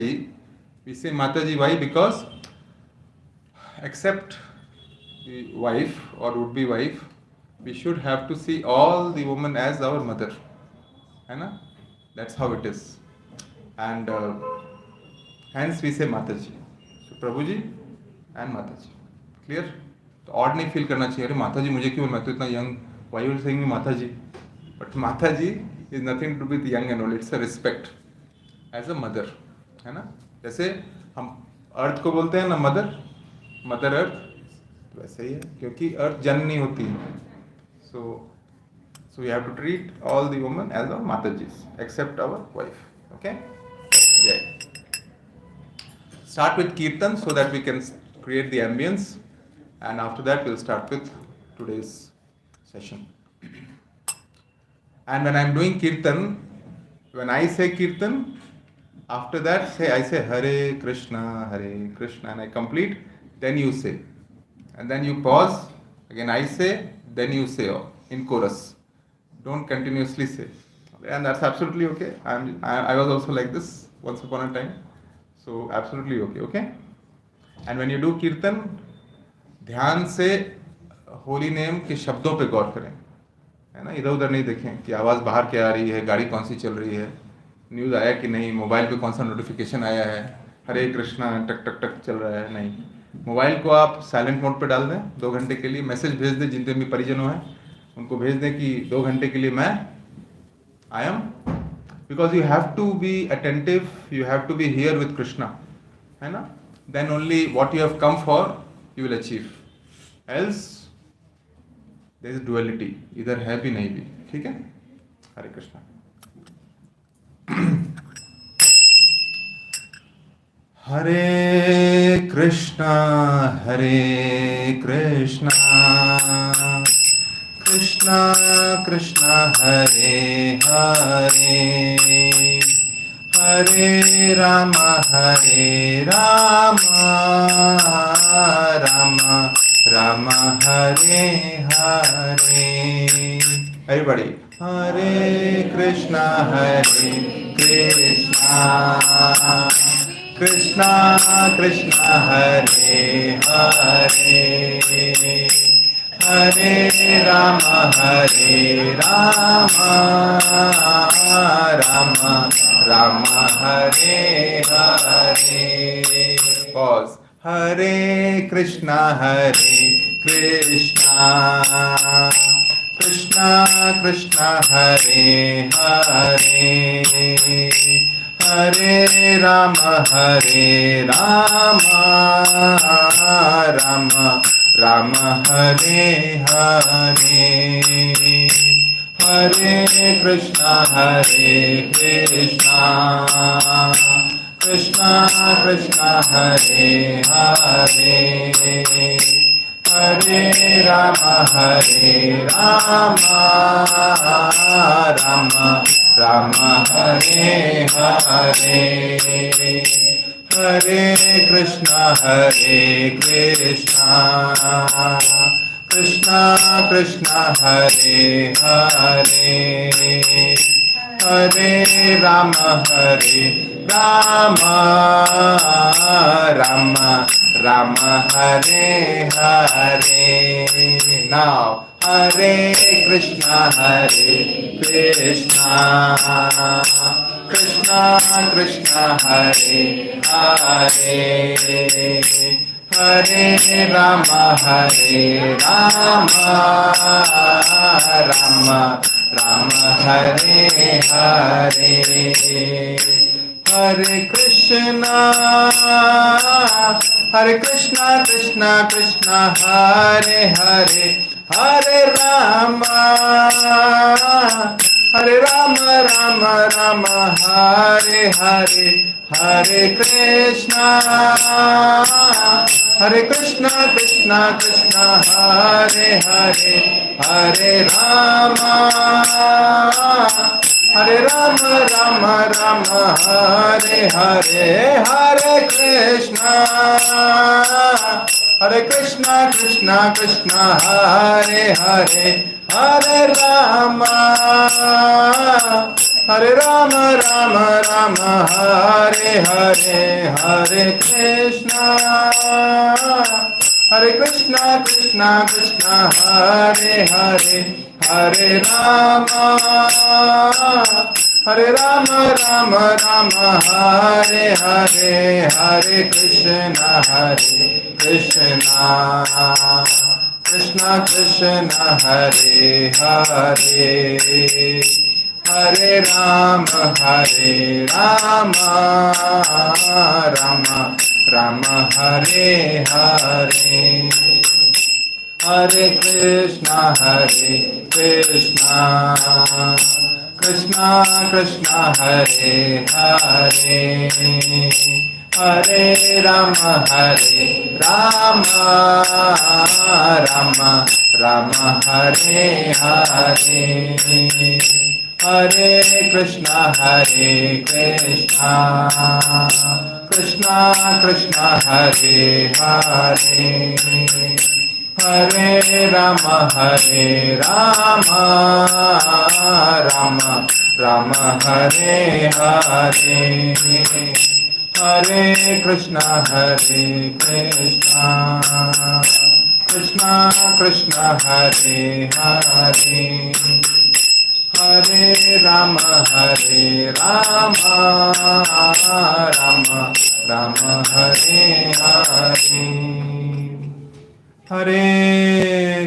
We say Mataji. Why? Because except the wife or would-be wife, we should have to see all the women as our mother. है ना? That's how it is. And hence we say Mataji. So Prabhuji and Mataji. Clear? तो odd नहीं feel करना चाहिए, अरे माता जी मुझे क्यों, मैं तो इतना यंग, वाई यू सेइंग माता ji. But mata ji is nothing to with young and old, it's a respect as a mother. है ना? जैसे हम अर्थ को बोलते हैं ना मदर, मदर अर्थ, वैसे ही है, क्योंकि अर्थ जन्म नहीं होती. So we have to treat all the women as our mata ji except our wife. Okay, start with kirtan so that we can create the ambience, and after that we'll start with today's session. And when I'm doing kirtan, when I say kirtan, after that I say Hare Krishna, and I complete, then you say, and then you pause, again I say, then you say in chorus. Don't continuously say, and that's absolutely okay. I was also like this once upon a time. So absolutely okay. And when you do kirtan, ध्यान से holy name के शब्दों पे गौर करें, है ना? इधर उधर नहीं देखें कि आवाज़ बाहर क्या आ रही है, गाड़ी कौन सी चल रही है, न्यूज़ आया कि नहीं, मोबाइल पे कौन सा नोटिफिकेशन आया है, हरे कृष्णा टक टक टक चल रहा है. नहीं, मोबाइल को आप साइलेंट मोड पे डाल दें, 2 घंटे के लिए मैसेज भेज दें, जितने भी परिजनों हैं उनको भेज दें कि 2 घंटे के लिए मैं I am, because you have to be attentive, you have to be here with Krishna, है ना? Then only what you have come for you will achieve. Else there is duality, इधर है भी नहीं भी. ठीक है? हरे कृष्णा. हरे कृष्णा कृष्णा कृष्णा हरे हरे, हरे राम राम राम हरे हरे. Everybody, हरे कृष्णा कृष्णा कृष्णा हरे हरे, हरे राम राम हरे हरे. Pause. हरे कृष्णा कृष्णा कृष्णा हरे हरे, हरे राम राम हरे हरे, हरे कृष्णा कृष्णा कृष्णा हरे हरे, हरे राम राम हरे हरे, हरे कृष्णा कृष्णा कृष्णा हरे हरे, हरे Ram Ram Hare Hare. Now हरे कृष्णा कृष्णा कृष्णा हरे हरे, हरे राम राम हरे हरे, हरे कृष्णा कृष्णा कृष्णा हरे हरे, हरे राम राम राम हरे हरे, हरे कृष्णा कृष्णा कृष्णा हरे हरे, हरे राम राम राम हरे हरे, हरे कृष्णा कृष्णा कृष्णा हरे हरे, हरे Ram Hare Rama Rama Rama Hare Hare, Hare Krishna Krishna Krishna Hare Hare, Hare Rama Rama Rama Hare Hare, Hare Krishna Krishna Krishna Hare Hare, Hare Rama Rama Rama Hare Hare, Hare Krishna Krishna Krishna Hare Hare, Hare Rama Rama Rama Hare Hare, Hare Krishna Krishna Krishna Hare Hare, Hare Rama Rama Rama Hare Hare, Hare Krishna Krishna Krishna Hare Hare, Hare Rama Rama Rama Hare Hare, Hare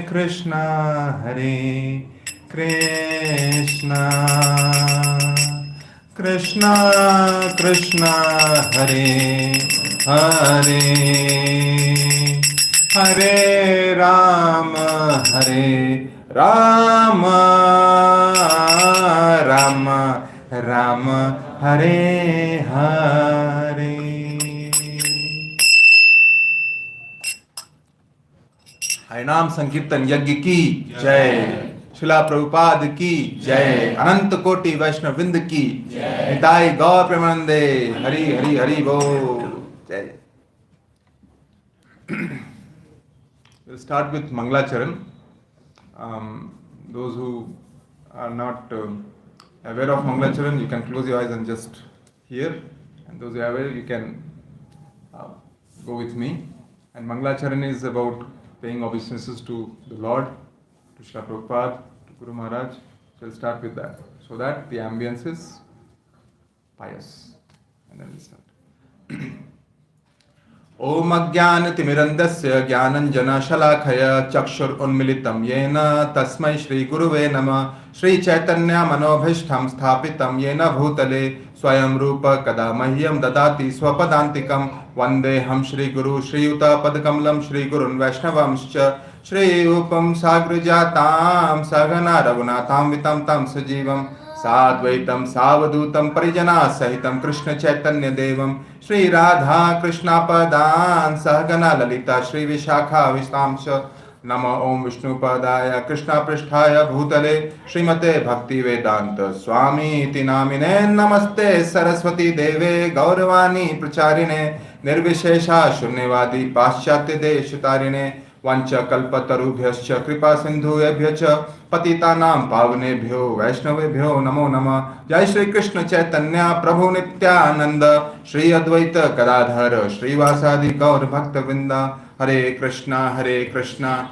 Krishna Krishna Krishna Hare Hare, Hare Rama Rama Rama Hare Hare. हरिनाम संकीर्तन यज्ञ की जय, शिला प्रभुपाद की जय, अनंत कोटि वैष्णव वृंद की निताई गौर प्रेमानंदे, हरि हरि हरि बोल जय. We'll start with Mangalacharan. Those who are not aware of Mangalacharan, you can close your eyes and just hear. And those who are aware, you can go with me. And Mangalacharan is about paying obeisances to the Lord, to Srila Prabhupada, to Guru Maharaj. So we'll start with that, so that the ambience is pious. And then we'll start. Om Ajnanatimirandasya Jnananjana Shalakaya Chakshur Unmilitam Yena Tasmai Shri Guruve Nama Shri Chaitanya Manobhishtham Sthapitam Yena Bhutale Swayam Rupa Kada Mahyam Dadati Swapadantikam Vandeham Shri Guru Shri Yuta Padkamlam Shri Gurun Vaishnavamscha Shri Upam Sagrajatam Sagana Raghunatham Vitam Tam Sajivam Sadvaitam Savadutam Parijana Sahitam Krishna Chaitanya Devam Shri Radha Krishna Padan Sahagana Lalita Shri Vishakha Vistamsha Nama Om Vishnu Padaya Krishna Pristhaya Bhutale Srimate Bhakti Vedanta Swami Iti Namine Namaste Saraswati Deve Gauravani Pracharine Nirvishesha Shunyavadi Paschatya Deshutarine Vancha Kalpatarubhyascha Kripa Sindhuyabhyacha Patitanam Pavanebhyo Vaishnavebhyo Namo Nama. Jai Shri Krishna Chaitanya Prabhu Nityananda Shri Advaita Kadadhara Shri Vasadi Gaur Bhakta Vrinda. Hare Krishna Krishna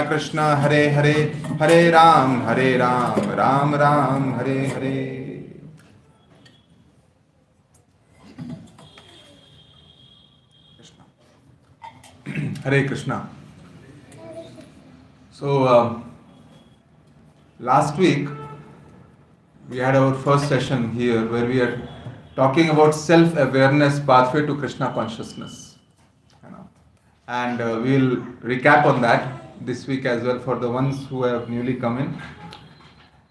Krishna Hare Hare, Hare Ram Ram Ram Hare Hare. Krishna. Hare Krishna. So last week we had our first session here where we are talking about self-awareness pathway to Krishna consciousness. And we'll recap on that this week as well for the ones who have newly come in.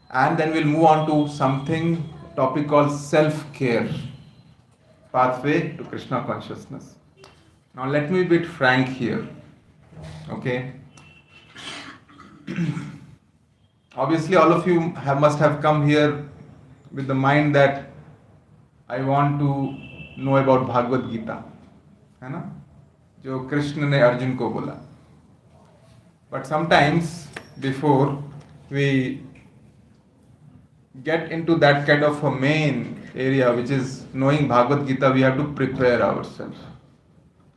And then we'll move on to something topic called self-care pathway to Krishna consciousness. Now let me be a bit frank here. Okay. Obviously all of you must have come here with the mind that I want to know about Bhagavad Gita, है ना, जो कृष्ण ने अर्जुन को बोला. But sometimes before we get into that kind of a main area, which is knowing Bhagavad Gita, we have to prepare ourselves.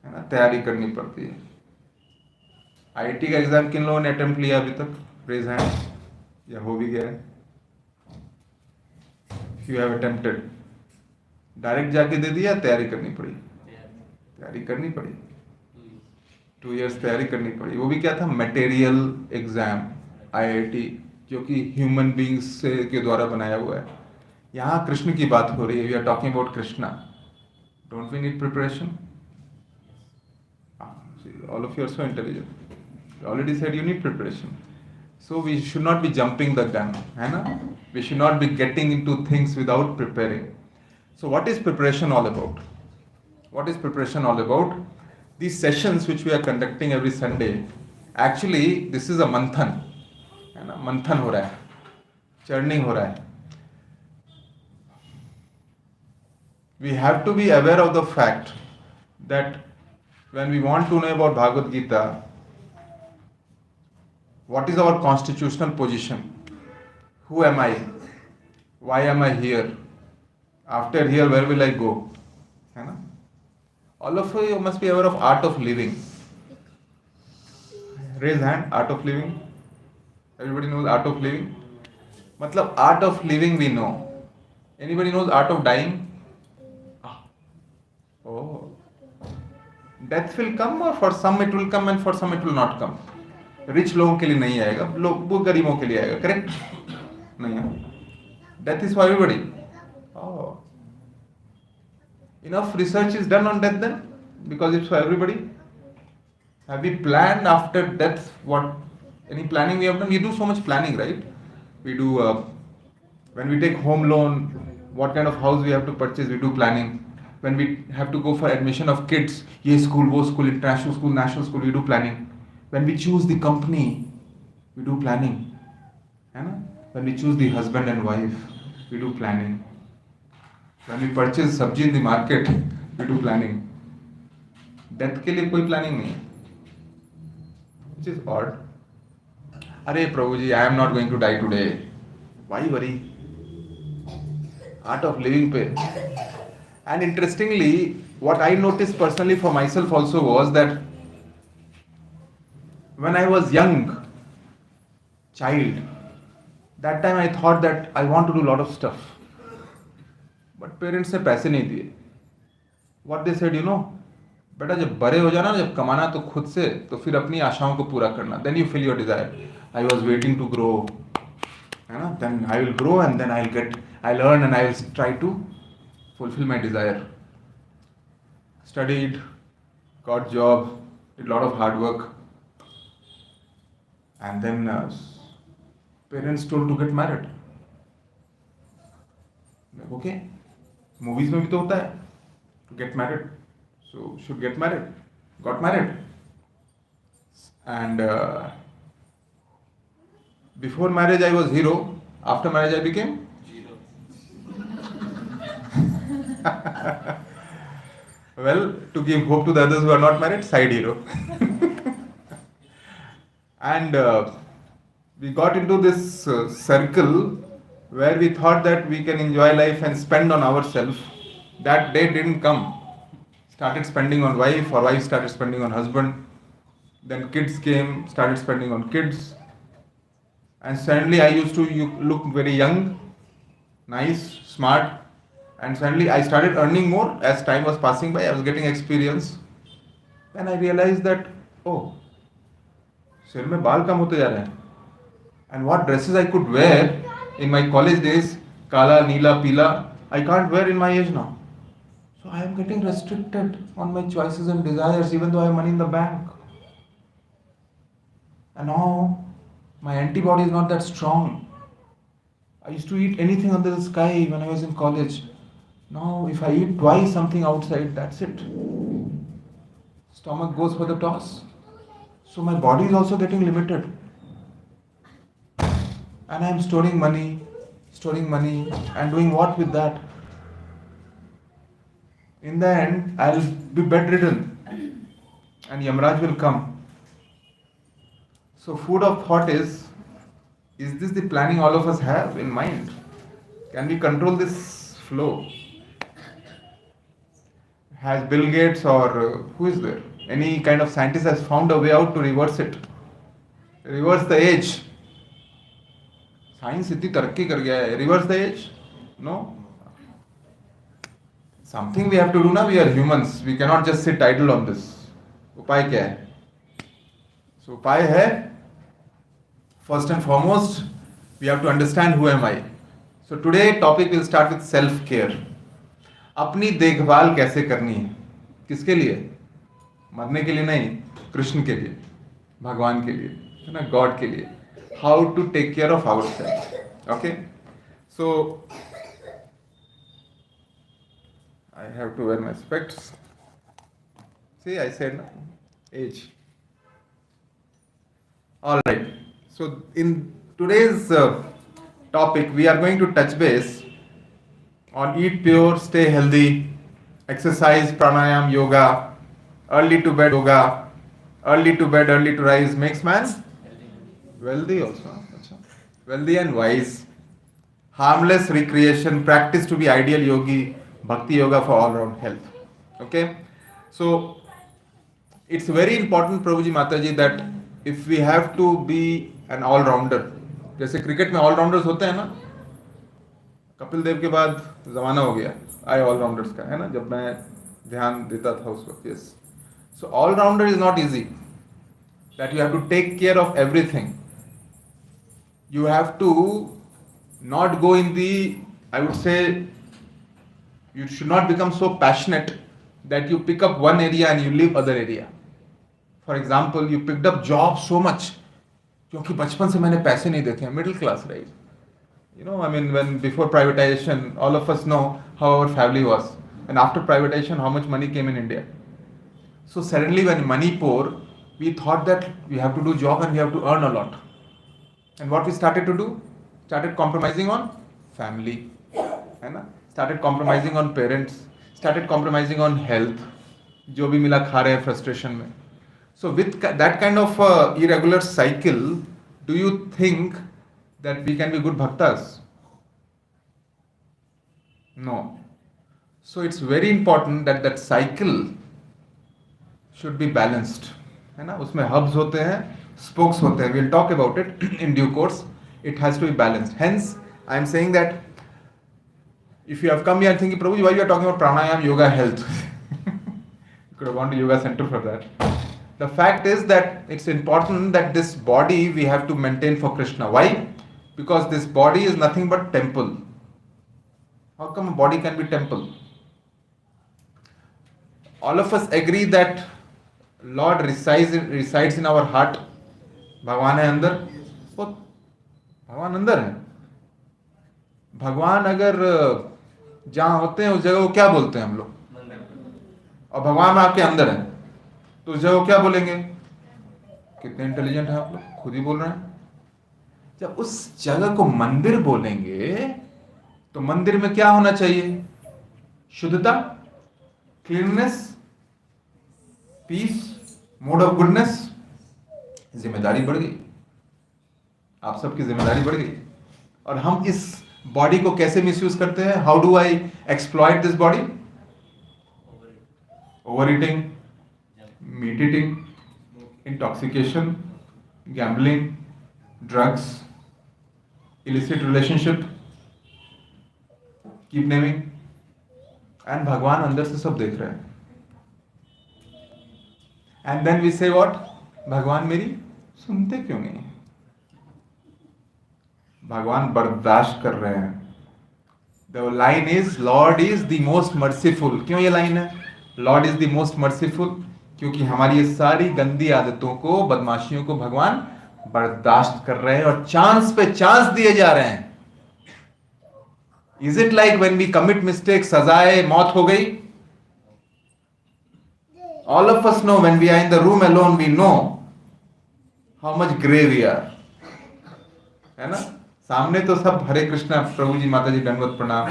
है ना, तैयारी करनी पड़ती है. आईआईटी का एग्जाम किन लोगों ने अटेम्प्ट लिया अभी तक? Raise hand. या हो भी गया है? You have attempted. डायरेक्ट जाके दे दिया, तैयारी करनी पड़ी? तैयारी करनी पड़ी. 2 years तैयारी करनी पड़ी. वो भी क्या था? Material exam. आईआईटी जो कि ह्यूमन बींग्स के द्वारा बनाया हुआ है. यहाँ कृष्ण की बात हो रही है. We are talking about Krishna. Don't we need preparation? All of you are so intelligent. You already said you need preparation. So we should not be jumping the gun. है ना? We should not be getting into things without preparing. So what is preparation all about? What is preparation all about? These sessions which we are conducting every Sunday, actually this is a manthan. है ना? मंथन हो रहा है, churning हो रहा है. We have to be aware of the fact that when we want to know about Bhagavad Gita, what is our constitutional position? Who am I? Why am I here? After here, where will I go? है ना? All of you must be aware of art of living. Raise hand. Art of living. Everybody knows art of living. मतलब art of living we know. Anybody knows art of dying? Oh. Death will come, or for some it will come and for some it will not come. Rich लोगों के लिए नहीं आएगा, वो गरीबों के लिए आएगा. Correct? नहीं है. Death is for everybody. Oh. Enough research is done on death then, because it's for everybody. Have we planned after death? What? Any planning we have done? We do so much planning, right? We do when we take home loan, what kind of house we have to purchase, we do planning. When we have to go for admission of kids, ये school, वो school, international school, national school, we do planning. When we choose the company, we do planning. है ना? When we choose the husband and wife, we do planning. When we purchase sabji in the market, we do planning. Death के लिए कोई planning नहीं है. Which is odd. अरे Prabhuji, I am not going to die today. Why worry? Art of living पे. And interestingly, what I noticed personally for myself also was that when I was young, child, that time I thought that I want to do a lot of stuff. But parents ने पैसे नहीं दिए. What they said, बेटा जब बड़े हो जाना, जब कमाना तो खुद से, तो फिर अपनी आशाओं को पूरा करना. Then you feel your desire. I was waiting to grow. Then I will grow and then I'll earn and I will try to fulfill my desire. Studied, got job, did a lot of hard work, and then parents told to get married. Okay, movies में भी तो होता है to get married, so should get married. Got married, and before marriage I was hero. After marriage I became well, to give hope to the others who are not married, side hero. And we got into this circle where we thought that we can enjoy life and spend on ourselves. That day didn't come. Started spending on wife, or wife started spending on husband. Then kids came, started spending on kids. And suddenly I used to look very young, nice, smart. And suddenly I started earning more as time was passing by. I was getting experience. Then I realized that, oh, सिर में बाल कम होते जा रहे हैं. And what dresses I could wear in my college days, kala, neela, pila, I can't wear in my age now. So I am getting restricted on my choices and desires, even though I have money in the bank. And now my antibody is not that strong. I used to eat anything under the sky when I was in college. Now, if I eat twice something outside, that's it. Stomach goes for the toss. So my body is also getting limited. And I am storing money, and doing what with that? In the end, I will be bedridden. And Yamraj will come. So food of thought is this the planning all of us have in mind? Can we control this flow? Has Bill Gates or who is there? Any kind of scientist has found a way out to reverse it? Reverse the age. Science इतनी तरक्की कर गया है, reverse the age? No. Something we have to do ना. We are humans, we can not just sit idle on this. उपाय क्या है? So उपाय है, first and foremost we have to understand who am I. So today topic will start with self care. अपनी देखभाल कैसे करनी है? किसके लिए? मरने के लिए नहीं, कृष्ण के लिए, भगवान के लिए, है ना, गॉड के लिए. How to take care of ourselves. Okay, so I have to wear my specs. See, I said age. All right, so in today's topic we are going to touch base on eat pure, stay healthy, exercise, pranayam, yoga, early to bed yoga, early to bed, early to rise makes man wealthy also. Wealthy and wise. Harmless recreation, practice to be ideal yogi, bhakti yoga for all round health. Okay, so it's very important, Prabhuji Mataji, that if we have to be an all rounder, जैसे cricket में all rounders होते हैं ना, कपिल देव के बाद जमाना हो गया आई ऑल राउंडर्स का, है ना, जब मैं ध्यान देता था उस वक्त. Yes, so all rounder is not easy, that you have to take care of everything. You have to not go in the, I would say, you should not become so passionate that you pick up one area and you leave other area. For example, you picked up job so much क्योंकि बचपन से मैंने पैसे नहीं देखे हैं, middle class, right? You know, I mean, when before privatization, all of us know how our family was, and after privatization, how much money came in India. So suddenly, when money poor, we thought that we have to do job and we have to earn a lot. And what we started to do? Started compromising on family, है ना? Started compromising on parents, started compromising on health. जो भी मिला खा रहे हैं frustration में. So with that kind of irregular cycle, do you think that we can be good bhaktas? No. So it's very important that that cycle should be balanced, है ना? उसमें hubs होते हैं, spokes होते हैं. We'll talk about it in due course. It has to be balanced. Hence, I am saying that if you have come here and thinking, Prabhuji, why you are talking about pranayam, yoga, health? You could have gone to yoga center for that. The fact is that it's important that this body we have to maintain for Krishna. Why? Because this body is nothing but temple. How come a body can be temple? All of us agree that Lord resides in our heart. भगवान है अंदर, वो भगवान अंदर है. भगवान अगर जहाँ होते हैं उस जगह को क्या बोलते हैं हम लोग? और भगवान आपके अंदर है तो उस जगह को क्या बोलेंगे? कितने इंटेलिजेंट हैं आप लोग, खुद ही बोल रहे हैं. जब उस जगह को मंदिर बोलेंगे तो मंदिर में क्या होना चाहिए? शुद्धता, cleanness, peace, mode of goodness. जिम्मेदारी बढ़ गई, आप सबकी जिम्मेदारी बढ़ गई. और हम इस बॉडी को कैसे मिसयूज करते हैं? How do I exploit this body? Over eating, meat eating, intoxication, gambling, drugs, illicit relationship, keep naming. And भगवान अंदर से सब देख रहे हैं. एंड देन वी से व्हाट? भगवान मेरी सुनते क्यों नहीं? भगवान बर्दाश्त कर रहे हैं. The line is Lord is the most merciful. क्यों ये लाइन है? Lord is the most merciful क्योंकि हमारी ये सारी गंदी आदतों को, बदमाशियों को भगवान बर्दाश्त कर रहे हैं और चांस पे चांस दिए जा रहे हैं. Is it like when we commit mistake, सजाए मौत हो गई? All of us know when we are in the room alone, we know how much grey we are. है ना? सामने तो सब हरे कृष्णा, प्रभु जी, माता जी, दंडवत प्रणाम.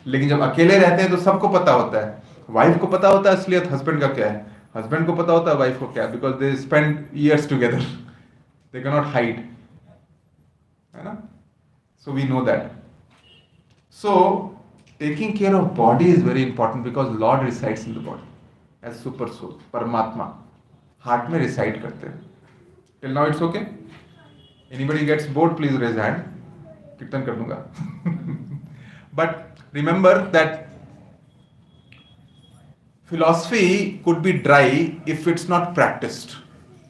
लेकिन जब अकेले रहते हैं तो सबको पता होता है. वाइफ को पता होता है असलियत हस्बैंड का क्या है, हस्बैंड को पता होता है वाइफ को क्या है, because they spend years together, they can not hide, है ना? So we know that. So taking care of body is very important because Lord resides in the body as super soul, Paramatma. Heart में reside करते हैं. Till now it's okay? Anybody gets bored, please raise hand. कीर्तन कर दूंगा. But remember that philosophy could be dry if it's not practiced.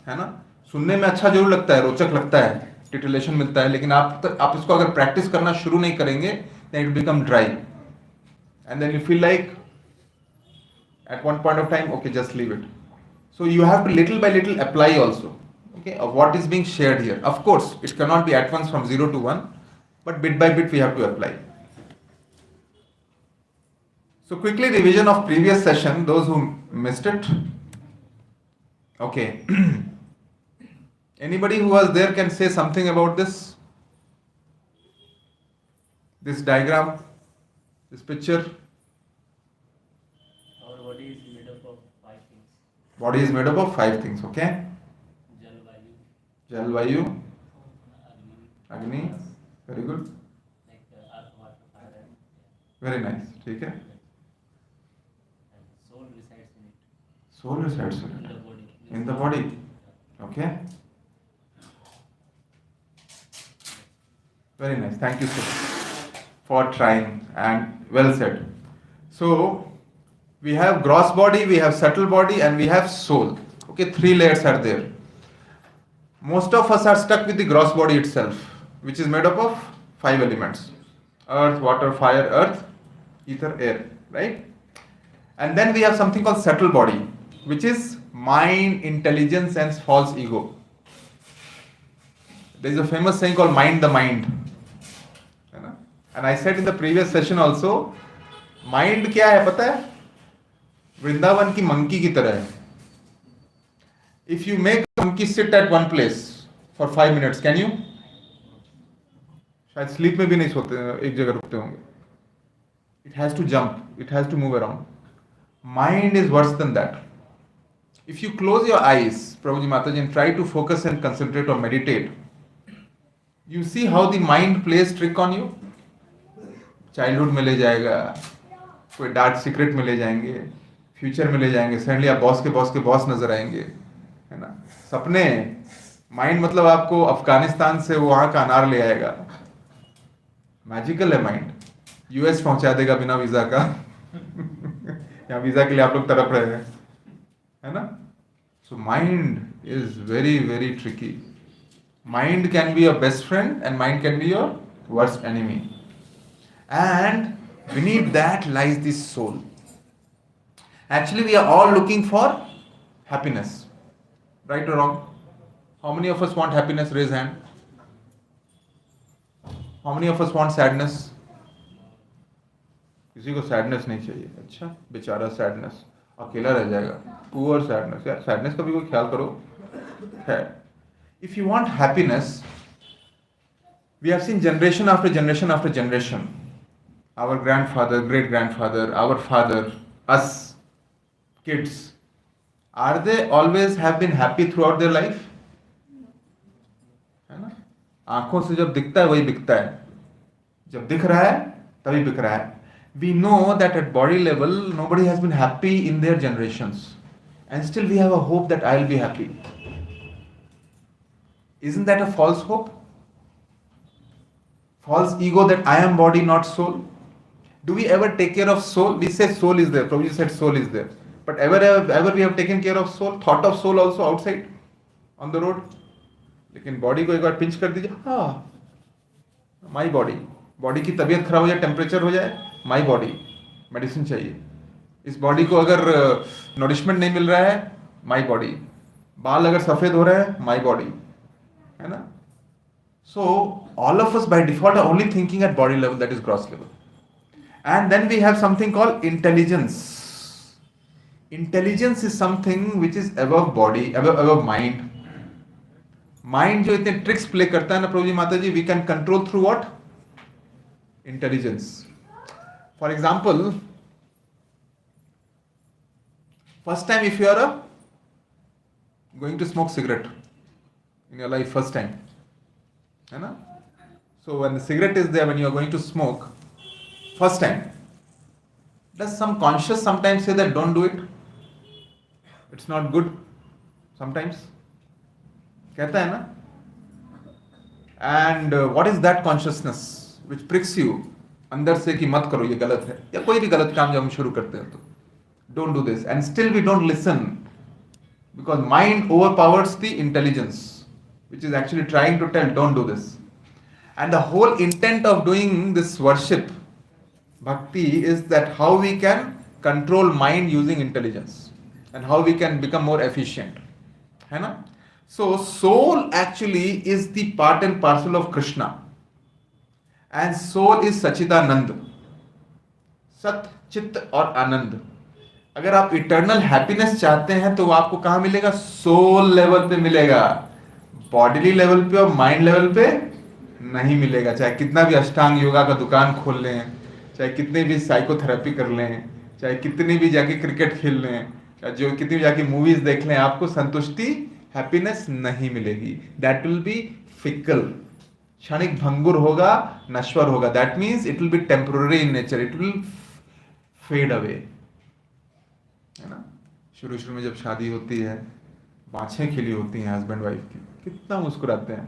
है ना? सुनने में अच्छा जरूर लगता है, रोचक लगता है, टिटिलेशन मिलता है, लेकिन आप इसको अगर प्रैक्टिस करना शुरू नहीं करेंगे, then it become dry. And then you feel like at one point of time, okay, just leave it. So you have to little by little apply also, okay, of what is being shared here. Of course, it cannot be at once from 0 to 1, but bit by bit we have to apply. So quickly revision of previous session, those who missed it. Okay. Anybody who was there can say something about this? This diagram, this picture. Our body is made up of 5 things. Body is made up of 5 things, okay? Jal, Vayu, Agni. Very good. Like earth, water, fire, and Very nice. ठीक है? and soul resides in it. Soul resides In the body. in the body. Okay? Very nice. Thank you so much for trying and well said. So we have gross body, we have subtle body, and we have soul. Okay, 3 layers are there. Most of us are stuck with the gross body itself, which is made up of 5 elements: earth, water, fire, earth, ether, air, right? And then we have something called subtle body, which is mind, intelligence, and false ego. There is a famous saying called mind the mind. And I said in the previous session also, mind क्या है पता है? वृंदावन की monkey की तरह है. If you make a monkey sit at one place for 5 minutes, can you? शायद sleep में भी नहीं सोते, एक जगह रुकते होंगे. It has to jump, it has to move around. Mind is worse than that. If you close your eyes, Prabhuji Mataji, and try to focus and concentrate or meditate, you see how the mind plays trick on you. Childhood में ले जाएगा, कोई dark secret में ले जाएंगे, future में ले जाएंगे, सडनली आप बॉस के बॉस नजर आएंगे, है ना? सपने, माइंड मतलब आपको अफगानिस्तान से वहां का अनार ले आएगा. मैजिकल है माइंड. यूएस पहुंचा देगा बिना वीजा का. यहाँ वीजा के लिए आप लोग तड़प रहे हैं, है ना? So mind is very very tricky. Mind can be your best friend and mind can be your worst enemy. And beneath that lies the soul. Actually, we are all looking for happiness. Right or wrong? How many of us want happiness? Raise hand. How many of us want sadness? किसी को sadness नहीं चाहिए. अच्छा, बेचारा sadness, अकेला रह जाएगा. Poor sadness. यार सैडनेस का भी कोई ख्याल करो. है. If you want happiness, we have seen generation after generation after generation. Our grandfather, great grandfather, our father, us, kids. Are they always have been happy throughout their life? है ना? आंखों से जब दिखता है वही बिकता है. जब दिख रहा है तभी बिक रहा है. We know that at body level nobody has been happy in their generations, and still we have a hope that I'll be happy. Isn't that a false hope? False ego that I am body, not soul. Do we ever take care of soul? We say soul is there. Prabhuji said soul is there. But ever we have taken care of soul? Thought of soul also outside on the road? लेकिन body को एक बार pinch कर दीजिए. हाँ, my body. Body की तबीयत खराब हो जाए, टेम्परेचर हो जाए, माई बॉडी, मेडिसिन चाहिए. इस बॉडी को अगर नरिशमेंट नहीं मिल रहा है, माई बॉडी. बाल अगर सफेद हो रहे हैं, माई बॉडी, है ना? So all of us by default are only thinking at body level, that is gross level. And then we have something called intelligence. Intelligence is something which is above body, above mind. Mind जो इतने tricks play करता है ना प्रभुजी माता जी, we can control through what? Intelligence. For example, first time if you are going to smoke cigarette in your life, first time, है ना? So when the cigarette is there, when you are going to smoke, First time. Does some conscious sometimes say that don't do it? It's not good. Sometimes. कहता है ना? And what is that consciousness which pricks you अंदर से कि मत करो ये गलत है या कोई भी गलत काम जब हम शुरू करते हैं तो don't do this and still we don't listen because mind overpowers the intelligence which is actually trying to tell don't do this and the whole intent of doing this worship bhakti is that how we can control mind using intelligence and how we can become more efficient है ना so soul actually is the part and parcel of Krishna and soul is Sachidanand सत चित्त और आनंद अगर आप eternal happiness चाहते हैं तो वो आपको कहां मिलेगा सोल लेवल पे मिलेगा बॉडीली लेवल पे और माइंड लेवल पे नहीं मिलेगा चाहे कितना भी अष्टांग योगा का दुकान खोल लें चाहे कितने भी साइकोथेरेपी कर लें चाहे कितनी भी जाके क्रिकेट खेल लें चाहे जो कितनी भी जाके मूवीज देख लें आपको संतुष्टि हैप्पीनेस नहीं मिलेगी दैट विल बी फिकल क्षणिक भंगुर होगा नश्वर होगा that means it will be temporary in nature it will fade away है ना शुरू शुरू में जब शादी होती है बाछें खिली होती हैं हस्बैंड वाइफ की कितना मुस्कुराते हैं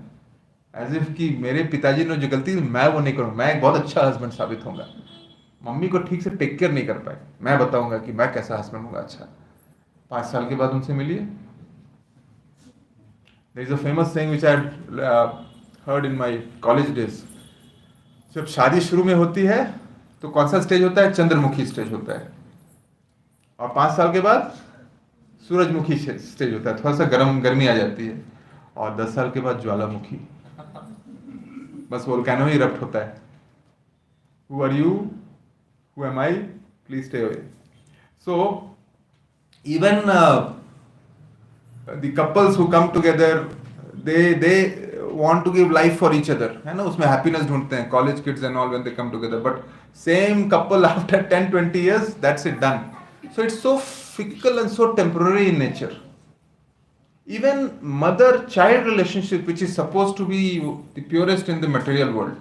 एज इफ कि मेरे पिताजी ने जो गलती मैं वो नहीं करूँ मैं एक बहुत अच्छा हस्बैंड साबित होऊंगा मम्मी को ठीक से टेक केयर नहीं कर पाए मैं बताऊंगा कि मैं कैसा हस्बैंड होऊंगा अच्छा 5 साल के बाद उनसे मिलिए there is a famous saying which I heard in my college days जब शादी शुरू में होती है तो कौन सा स्टेज होता है चंद्रमुखी स्टेज होता है और 5 साल के बाद सूरजमुखी स्टेज होता है थोड़ा सा गर्मी आ जाती है और 10 साल के बाद ज्वालामुखी बस वोल्केनो ही इरप्ट होता है Who are you? Who am I? Please stay away. So even the couples who come together, they want to give life for each other. है ना उसमें happiness ढूंढते हैं college kids and all when they come together. But same couple after 10-20 years, that's it done. So it's so fickle and so temporary in nature. Even mother-child relationship, which is supposed to be the purest in the material world,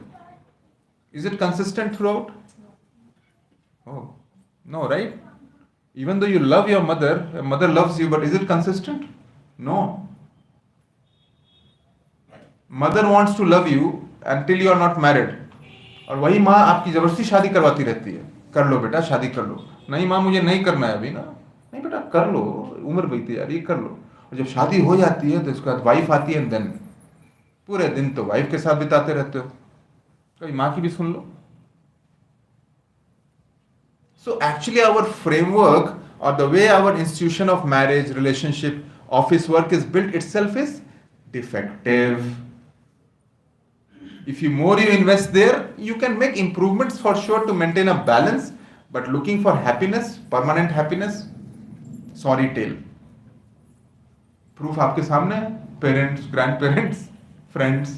is it consistent throughout? Oh, no, right? Even though you love your mother loves you, but is it consistent? No. Mother wants to love you until you are not married. और वही माँ आपकी जबरदस्ती शादी करवाती रहती है कर लो बेटा शादी कर लो नहीं माँ मुझे नहीं करना है अभी ना नहीं बेटा कर लो उम्र बीती यार ये कर लो और जब शादी हो जाती है तो उसके बाद वाइफ आती है देन पूरे दिन तो वाइफ के साथ बिताते रहते हो कभी माँ की भी सुन लो So actually our framework or the way our institution of marriage, relationship, office work is built itself is defective. If you more you invest there, you can make improvements for sure to maintain a balance, but looking for happiness, permanent happiness, sorry tale. Proof आपके सामने है, parents, grandparents, friends.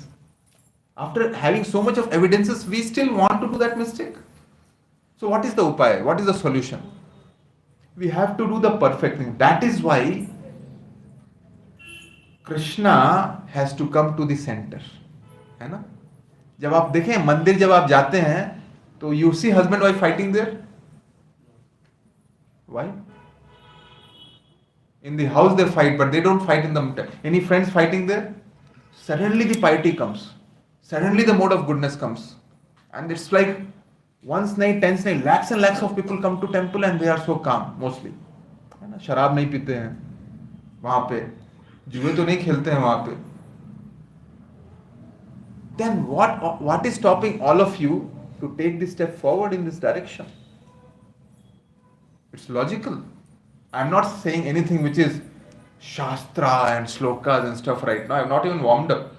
After having so much of evidences, we still want to do that mistake. So what is the upaya? What is the solution? We have to do the perfect thing. That is why Krishna has to come to the center. है ना? जब आप देखें मंदिर जब आप जाते हैं तो you see husband wife fighting there. Why? In the house they fight, but they don't fight in the. Any friends fighting there? Suddenly the piety comes. Suddenly the mode of goodness comes, and it's like. Once night, 10 night, lakhs and lakhs of people come to temple and they are so calm, mostly. है ना शराब नहीं पीते हैं वहां पे जुए तो नहीं खेलते हैं वहां पे Then what is stopping all of you to take this step forward in this direction? It's logical. I'm not saying anything which is shastra and slokas and stuff right now. I'm not even warmed up.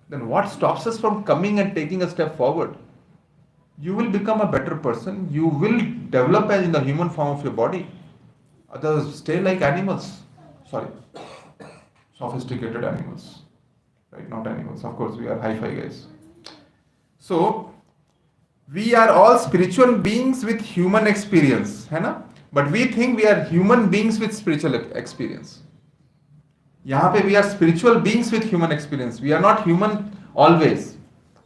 Then what stops us from coming and taking a step forward? You will become a better person. You will develop as in the human form of your body. Others stay like animals. Sorry. Sophisticated animals. Right? Not animals. Of course, we are hi-fi guys. So, we are all spiritual beings with human experience. है ना? But we think we are human beings with spiritual experience. यहाँ पे we are spiritual beings with human experience. We are not human always.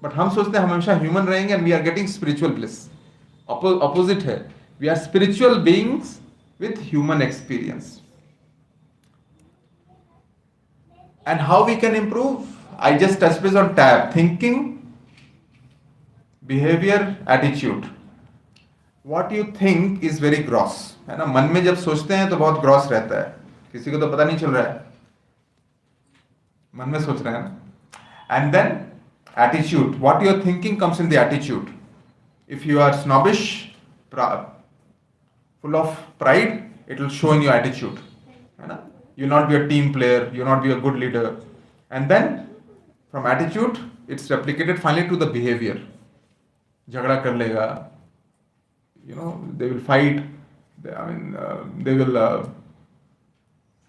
But हम सोचते हैं हम हमेशा human रहेंगे and we are getting spiritual bliss opposite है. We are spiritual beings with human experience. And how we can improve? I just touched base on tab. Thinking, behavior, attitude. What you think is very gross. है ना, मन में जब सोचते हैं तो बहुत ग्रॉस रहता है, किसी को तो पता नहीं चल रहा है, मन में सोच रहे हैं ना. And then attitude. What you are thinking comes in the attitude. If you are snobbish, full of pride, it will show in your attitude. है ना, you'll not be a team player, you'll not be a good leader. And then from attitude it's replicated finally to the behavior. झगड़ा कर लेगा, they will fight. They will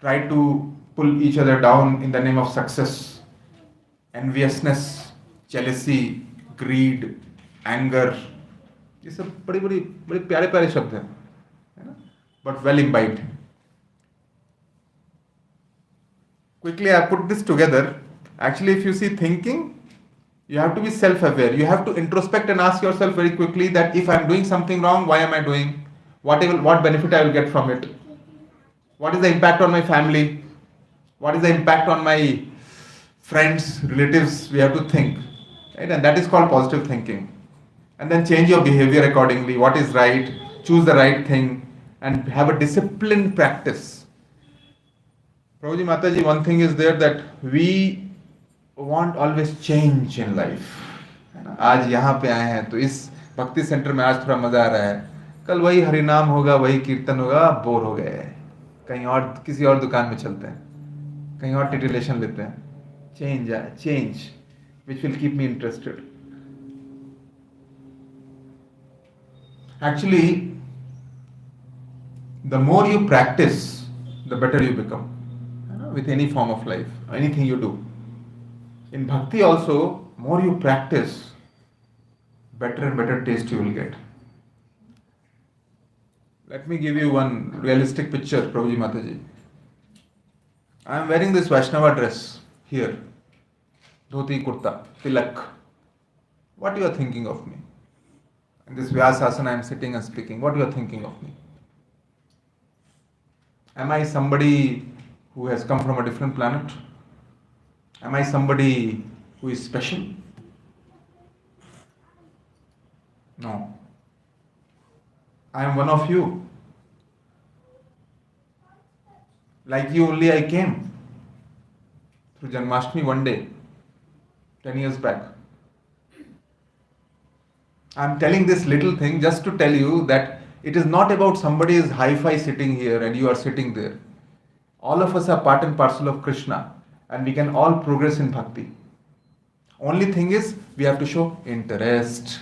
try to pull each other down in the name of success. Enviousness, jealousy, greed, anger, ये सब बड़े बड़े बड़े प्यारे प्यारे शब्द हैं, है ना, but well imbibed. Quickly I put this together. Actually, if you see thinking, you have to be self-aware. You have to introspect and ask yourself very quickly that if I am doing something wrong, why am I doing? What benefit I will get from it? What is the impact on my family? What is the impact on my friends, relatives? We have to think, right? And that is called positive thinking. And then change your behavior accordingly. What is right? Choose the right thing and have a disciplined practice. Prabhuji Mataji, one thing is there that we want always change in life. है ना, आज यहाँ पे आए हैं तो इस भक्ति सेंटर में आज थोड़ा मजा आ रहा है, कल वही हरिनाम होगा, वही कीर्तन होगा, बोर हो गए, कहीं और किसी और दुकान में चलते हैं, कहीं और टिटिलेशन लेते हैं. Change which will keep me interested. Actually, the more you practice, the better you become with any form of life, anything you do. In bhakti also, more you practice, better and better taste you will get. Let me give you one realistic picture, Prabhuji Mataji. I am wearing this Vaishnava dress here, dhoti kurta, tilak. What you are thinking of me? In this Vyasasana I am sitting and speaking. What you are thinking of me? Am I somebody who has come from a different planet? Am I somebody who is special? No. I am one of you. Like you only I came through Janmashtami one day, 10 years back. I am telling this little thing just to tell you that it is not about somebody is hi-fi sitting here and you are sitting there. All of us are part and parcel of Krishna and we can all progress in bhakti. Only thing is we have to show interest.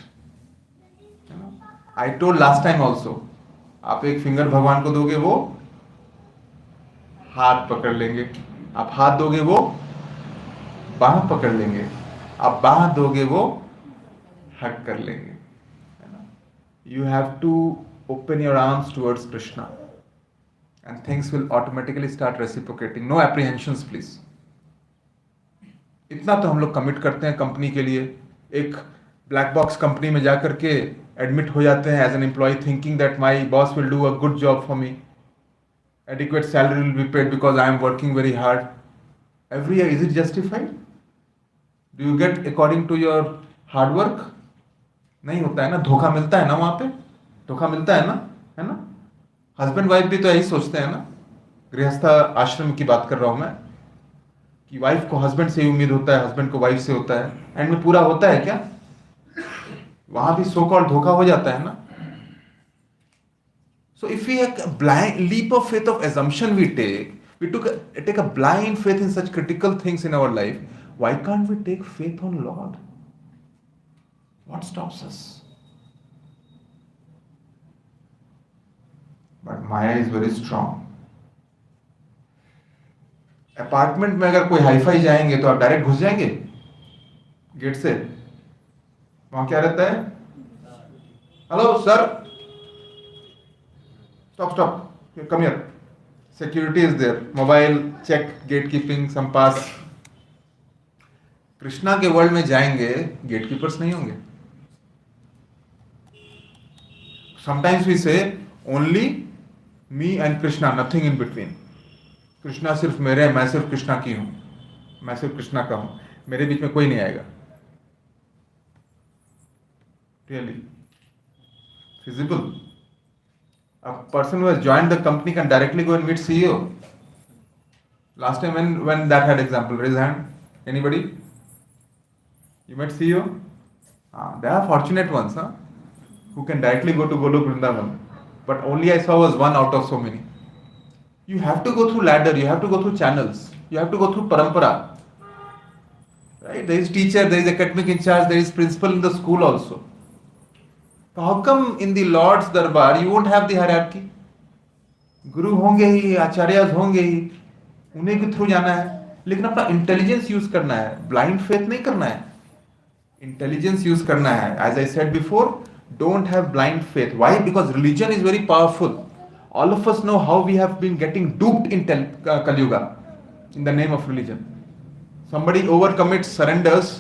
I told last time also, आप एक finger भगवान को दोगे वो हाथ पकड़ लेंगे, आप हाथ दोगे वो बाह पकड़ लेंगे, आप बाह दोगे वो हक कर लेंगे. You have to open your arms towards Krishna and things will automatically start reciprocating. No apprehensions please. इतना तो हम लोग कमिट करते हैं कंपनी के लिए, एक ब्लैक बॉक्स कंपनी में जाकर के एडमिट हो जाते हैं as an employee thinking that my boss will do a good job for me, adequate salary will be paid because I am working very hard every year. Is it justified? Do you get according to your hard work? नहीं होता है ना, धोखा मिलता है ना, वहां पे धोखा मिलता है ना. हस्बैंड वाइफ भी तो यही सोचते हैं ना, गृहस्थ आश्रम की बात कर रहा हूं मैं, कि वाइफ को हस्बैंड से ही उम्मीद होता है, हस्बैंड को वाइफ से होता है, एंड में पूरा होता है क्या? वहां भी सो कॉल्ड धोखा हो जाता है ना. So if we have a blind leap of faith of assumption we take a blind faith in such critical things in our life, why can't we take faith on Lord? What stops us? But Maya is very strong. Apartment में अगर कोई hi-fi जाएंगे तो आप direct घुस जाएंगे gate से, वहां क्या रहता है? Hello sir, stop, come here. Security is there, mobile check, gatekeeping, some pass. Krishna के वर्ल्ड में जाएंगे, गेटकीपर्स नहीं होंगे. Sometimes we say only me and Krishna, nothing in between. Krishna सिर्फ मेरे है, मैं सिर्फ कृष्णा की हूं, मैं सिर्फ कृष्णा का हूं, मेरे बीच में कोई नहीं आएगा. Really feasible? A person who has joined the company can directly go and meet CEO. Last time when that had example, raise hand. Anybody? You met CEO? They are fortunate ones, huh? Who can directly go to Golok Vrindavan. But only I saw was one out of so many. You have to go through ladder, you have to go through channels, you have to go through parampara. Right? There is teacher, there is academic in charge, there is principal in the school also. So how come in the Lord's Darbar you won't have the hierarchy? गुरु होंगे ही, आचार्यज होंगे ही, उन्हीं के through जाना है, लेकिन अपना intelligence use करना है, ब्लाइंड फेथ नहीं करना है, इंटेलिजेंस यूज करना है. As I said before, don't have blind faith. Why? Because religion is very powerful. All of us know how we have been getting duped in Kali Yuga in the name of religion. Somebody overcommits, surrenders,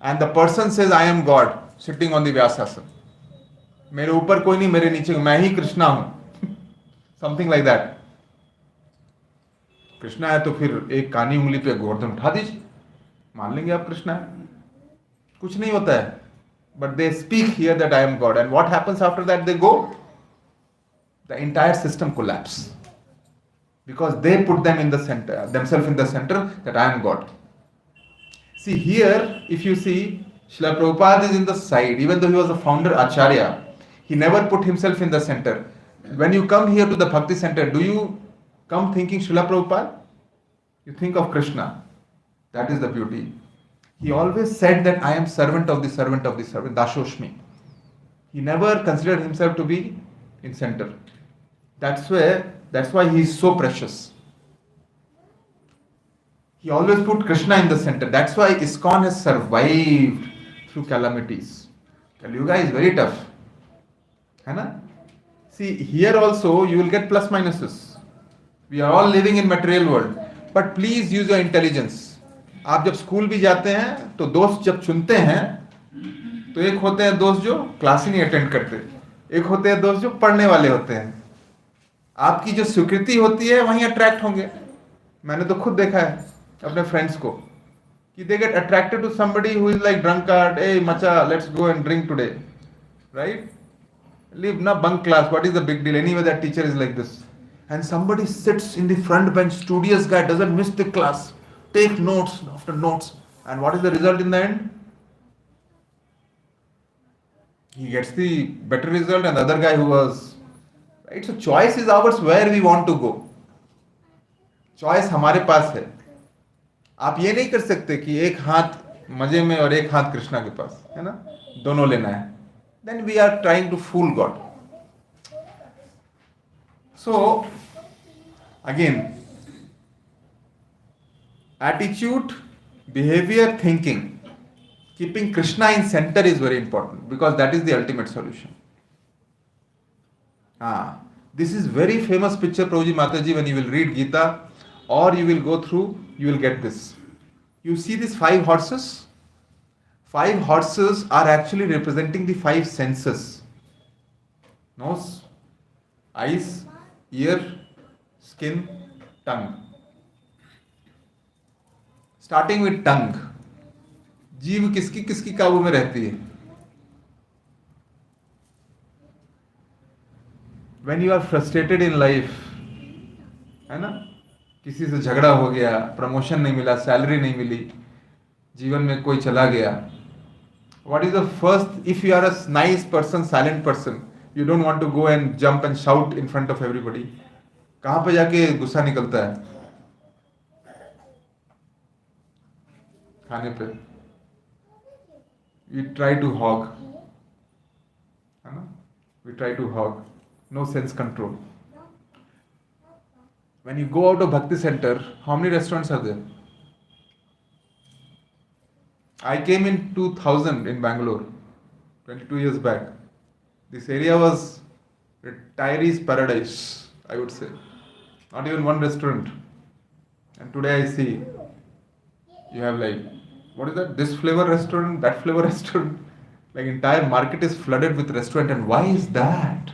and the person says, I am God, sitting on the Vyasasana. मेरे ऊपर कोई नहीं, मेरे नीचे मैं ही कृष्णा हूं. Something like that. Krishna है तो फिर एक कानी उंगली पे गोवर्धन उठा दीजिए, मान लेंगे आप कृष्णा है. कुछ नहीं होता है. But they speak here that I am God. And what happens after that? They go, the entire system collapse because they put them in the center, themselves in the center, that I am God. See here, if you see, Srila Prabhupada is in the side. Even though he was a founder Acharya, he never put himself in the center. When you come here to the Bhakti Center, do you come thinking Srila Prabhupada? You think of Krishna. That is the beauty. He always said that I am servant of the servant of the servant, Dashoshmi. He never considered himself to be in center. That's why he is so precious. He always put Krishna in the center. That's why ISKCON has survived through calamities. Kali Yuga is very tough. है ना? See, here also you will get plus minuses. We are all living in material world. But please use your intelligence. आप जब school भी जाते हैं तो दोस्त जब चुनते हैं तो एक होते हैं दोस्त जो क्लास ही नहीं अटेंड करते, एक होते हैं दोस्त जो पढ़ने वाले होते हैं. आपकी जो स्वीकृति होती है वहीं अट्रैक्ट होंगे. मैंने तो खुद देखा है अपने फ्रेंड्स को कि they get attracted to somebody who is like drunkard. ए मचा, let's go and drink today, right? Leave ना bunk class, what is the big deal? Anyway that teacher is like this. And somebody sits in the front bench, studious guy, doesn't miss the class, take notes after notes, and what is the result in the end? He gets the better result and the other guy who was, right? So choice is ours where we want to go. Choice हमारे पास है. आप ये नहीं कर सकते कि एक हाथ मजे में और एक हाथ कृष्णा के पास, है ना? दोनों लेना है. Then we are trying to fool God. So again, attitude, behavior, thinking. Keeping Krishna in center is very important because that is the ultimate solution. This is very famous picture, Prabhuji Mataji, when you will read Gita or you will go through, you will get this. You see these 5 horses? 5 horses are actually representing the 5 senses. Nose, eyes, ear, skin, tongue. Starting with tongue. जीव किसकी किसकी काबू में रहती है? When you are frustrated in life, है ना, किसी से झगड़ा हो गया, प्रमोशन नहीं मिला, सैलरी नहीं मिली, जीवन में कोई चला गया, what is the first, if you are a nice person, silent person, you don't want to go and jump and shout in front of everybody, कहाँ पे जाके गुस्सा निकलता है? खाने पे. We try to hog, we try to hog, no sense control. When you go out of Bhakti Center, how many restaurants are there? I came in 2000 in Bangalore, 22 years back. This area was retirees' paradise, I would say. Not even one restaurant. And today I see you have like, what is that? This flavor restaurant, that flavor restaurant. Like entire market is flooded with restaurant. And why is that?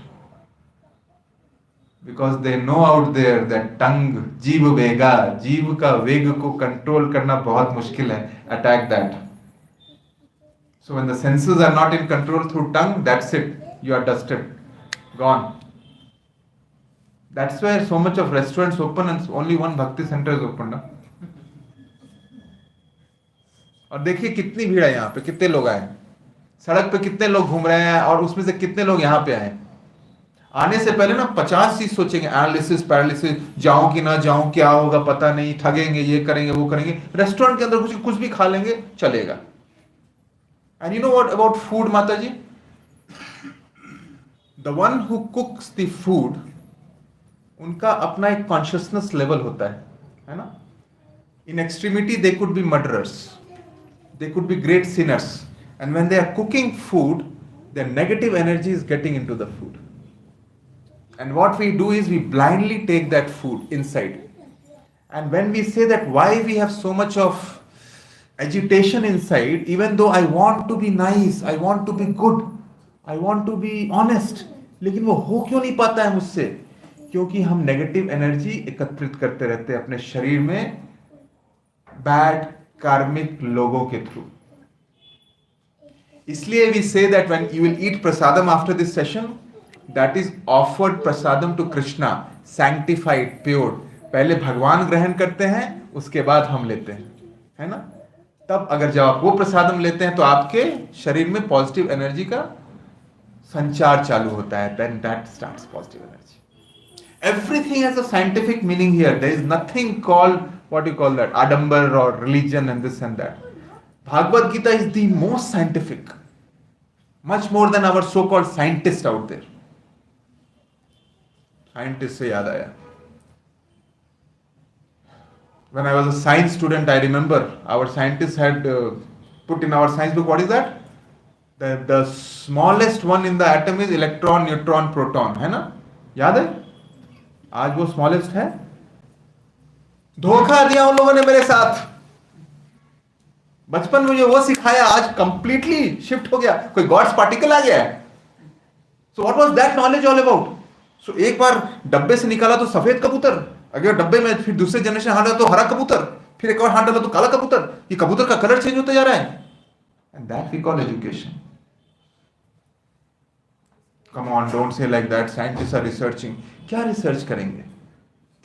Because they know out there that tongue, जीव वेगा, जीव का वेग को control करना बहुत मुश्किल है. Attack that. So when the senses are not in control through tongue, that's it. You are dusted, gone. That's why so much of restaurants open and only one bhakti center is open. ना? और देखिए कितनी भीड़ है यहाँ पे, कितने लोग आए, सड़क पे कितने लोग घूम रहे हैं, और उसमें से कितने लोग यहाँ पे आए. आने से पहले ना 50 चीज सोचेंगे, एनालिसिस पैरालिसिस, जाऊं कि ना जाऊं, क्या होगा पता नहीं, ठगेंगे, ये करेंगे वो करेंगे. रेस्टोरेंट के अंदर कुछ भी खा लेंगे, चलेगा. And you know what about food, mata ji? The one who cooks the food, उनका अपना एक कॉन्शियसनेस लेवल होता है ना. In extremity they could be murderers, they could be great sinners, and when they are cooking food, their negative energy is getting into the food, and what we do is we blindly take that food inside. And when we say that why we have so much of agitation inside, even though I want to be nice, I want to be good, I want to be honest, लेकिन वो हो क्यों नहीं पाता है मुझसे? क्योंकि हम नेगेटिव एनर्जी एकत्रित करते रहते हैं अपने शरीर में बैड कार्मिक लोगों के थ्रू. इसलिए we say that when you will eat prasadam after this session, that is offered prasadam to Krishna, sanctified, pure. पहले भगवान ग्रहण करते हैं, उसके बाद हम लेते हैं, है ना. तब अगर जब आप वो प्रसादम लेते हैं तो आपके शरीर में पॉजिटिव एनर्जी का संचार चालू होता है. Then that starts positive energy. Everything has a scientific meaning here. There is nothing called, what you call that, adambar or religion and this and that. Bhagavad Gita is the most scientific, much more than our so-called scientists out there. Scientists से याद आया, when I was a science student, I remember our scientists had put in our science book, what is that? The smallest one in the atom is electron, neutron, proton, है ना? याद है? आज वो smallest है. धोखा दिया उन लोगों ने मेरे साथ. बचपन में मुझे वो सिखाया, आज कंप्लीटली शिफ्ट हो गया, कोई गॉड्स पार्टिकल आ गया है. So what was that knowledge all about? So एक बार डब्बे से निकाला तो सफेद कबूतर, अगर डब्बे में फिर दूसरे जनरेशन हाथ डाला तो हरा कबूतर, फिर एक और हाथ डाला तो काला कबूतर. ये कबूतर का कलर चेंज होता जा रहा है. And that we call education. Come on, don't say like that. Scientists are researching. क्या रिसर्च करेंगे?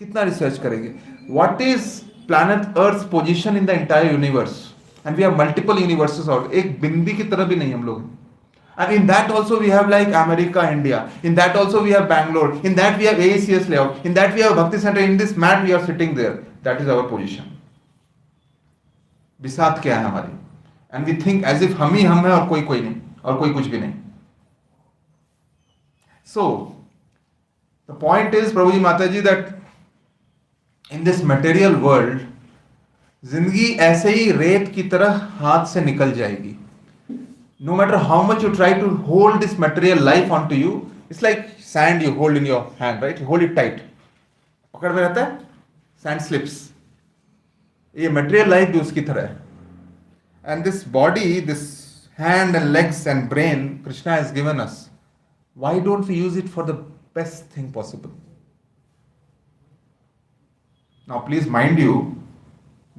कितना रिसर्च करेंगे? What is planet Earth's position in the entire universe? And we have multiple universes out. एक बिंदी की तरह भी नहीं हम लोग. And in that also we have like America, India. In that also we have Bangalore. In that we have ACS layout. In that we have Bhakti Center. In this mat we are sitting there. That is our position. बिसात क्या है हमारी? And we think as if हम ही हम हैं और कोई नहीं, और कोई कुछ भी नहीं. So, the point is, Prabhuji Mataji, that in this material world, जिंदगी ऐसे ही रेत की तरह हाथ से निकल जाएगी. No matter how much you try to hold this material life onto you, it's like sand you hold in your hand, right? You hold it tight. पकड़ में रहता है, sand slips. ये material life भी उसकी तरह है. And this body, this hand and legs and brain, Krishna has given us. Why don't we use it for the best thing possible? Now please mind you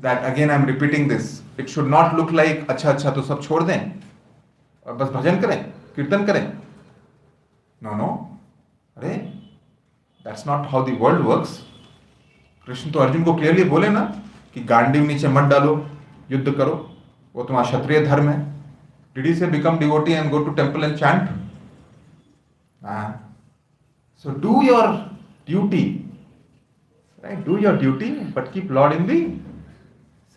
that again I am repeating this. It should not look like अच्छा तो सब छोड़ दें और बस भजन करें, कीर्तन करें. No. अरे that's not how the world works. Krishna तो अर्जुन को क्लियरली बोले ना कि गांडीव नीचे मत डालो, युद्ध करो, वो तुम्हारा क्षत्रिय धर्म है. Did he say become devotee and go to temple and chant? So do your duty, right? Do your duty, but keep Lord in the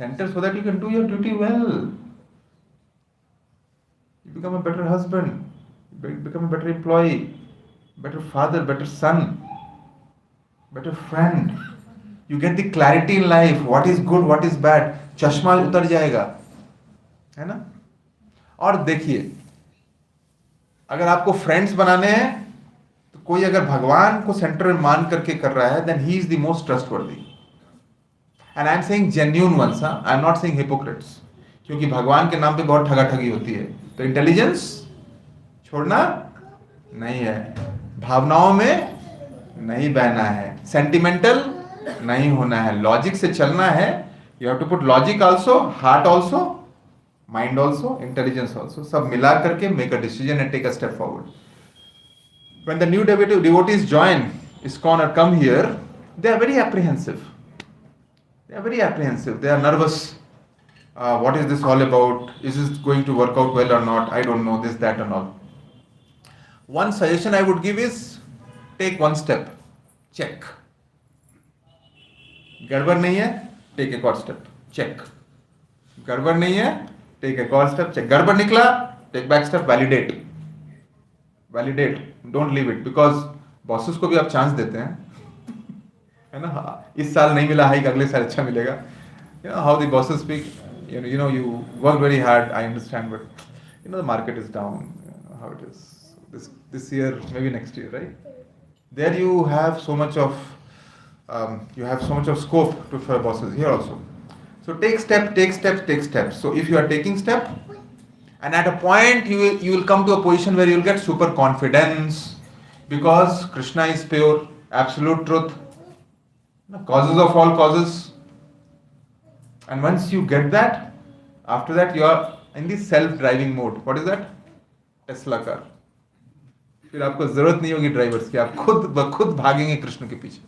center so that you can do your duty well. You become a better husband, you become a better employee, better father, better son, better friend. You get the clarity in life, what is good, what is bad. चश्मा उतर जाएगा, है ना. और देखिए, अगर आपको friends बनाने हैं तो कोई अगर भगवान को सेंटर में मान करके कर रहा है, then he is the most trustworthy. And I am saying genuine ones, I am not saying hypocrites, क्योंकि भगवान के नाम पे बहुत ठगाठगी होती है. तो इंटेलिजेंस छोड़ना नहीं है, भावनाओं में नहीं बहना है, सेंटिमेंटल नहीं होना है, लॉजिक से चलना है. You have to put logic also, heart also, mind also, intelligence also, सब मिला करके make a decision and take a step forward. When the new devotees join ISKCON or come here, they are very apprehensive. They are very apprehensive. They are nervous. What is this all about? Is this going to work out well or not? I don't know this, that, and all. One suggestion I would give is take one step. Check. गड़बड़ नहीं है, take a core step. Check. गड़बड़ नहीं है, take a core step. Check. गड़बड़ निकला, take back step. Validate. Validate. Don't leave it because bosses को भी आप चांस देते हैं, है ना. इस साल नहीं मिला हाइक, अगले साल अच्छा मिलेगा. You know how the bosses speak. You work very hard. I understand, but the market is down. You know how it is. This year, maybe next year, right? There you have so much of scope for bosses. Here also. So take steps. So if you are taking step, and at a point you will come to a position where you will get super confidence because Krishna is pure, absolute truth, causes of all causes. And once you get that, after that you are in the self-driving mode. What is that? Tesla car. फिर आपको जरूरत नहीं होगी drivers की, आप खुद भागेंगे कृष्ण के पीछे.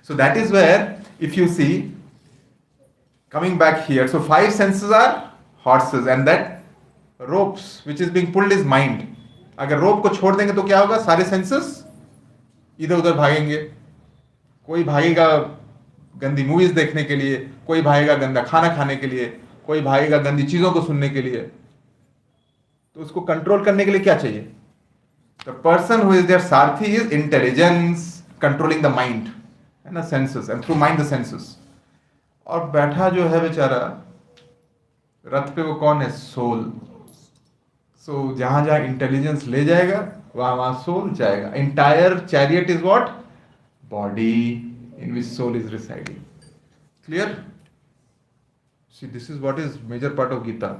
So that is where, if you see, coming back here, so 5 senses are horses and that ropes which is being pulled is mind. अगर रोप को छोड़ देंगे तो क्या होगा? सारे सेंसेस इधर उधर भागेंगे. कोई भागेगा गंदी मूवीज देखने के लिए, कोई भागेगा गंदा खाना खाने के लिए, कोई भागेगा गंदी चीजों को सुनने के लिए. तो उसको कंट्रोल करने के लिए क्या चाहिए? The person who is there sarathi is intelligence controlling the mind, है ना, senses, and through mind the senses. और बैठा जो है बेचारा रथ पे, वो कौन है? सोल. सो जहां जहां इंटेलिजेंस ले जाएगा वहां वहां सोल जाएगा. Entire chariot is what? Body in which soul is residing. Clear? See, this is what is major part of Gita.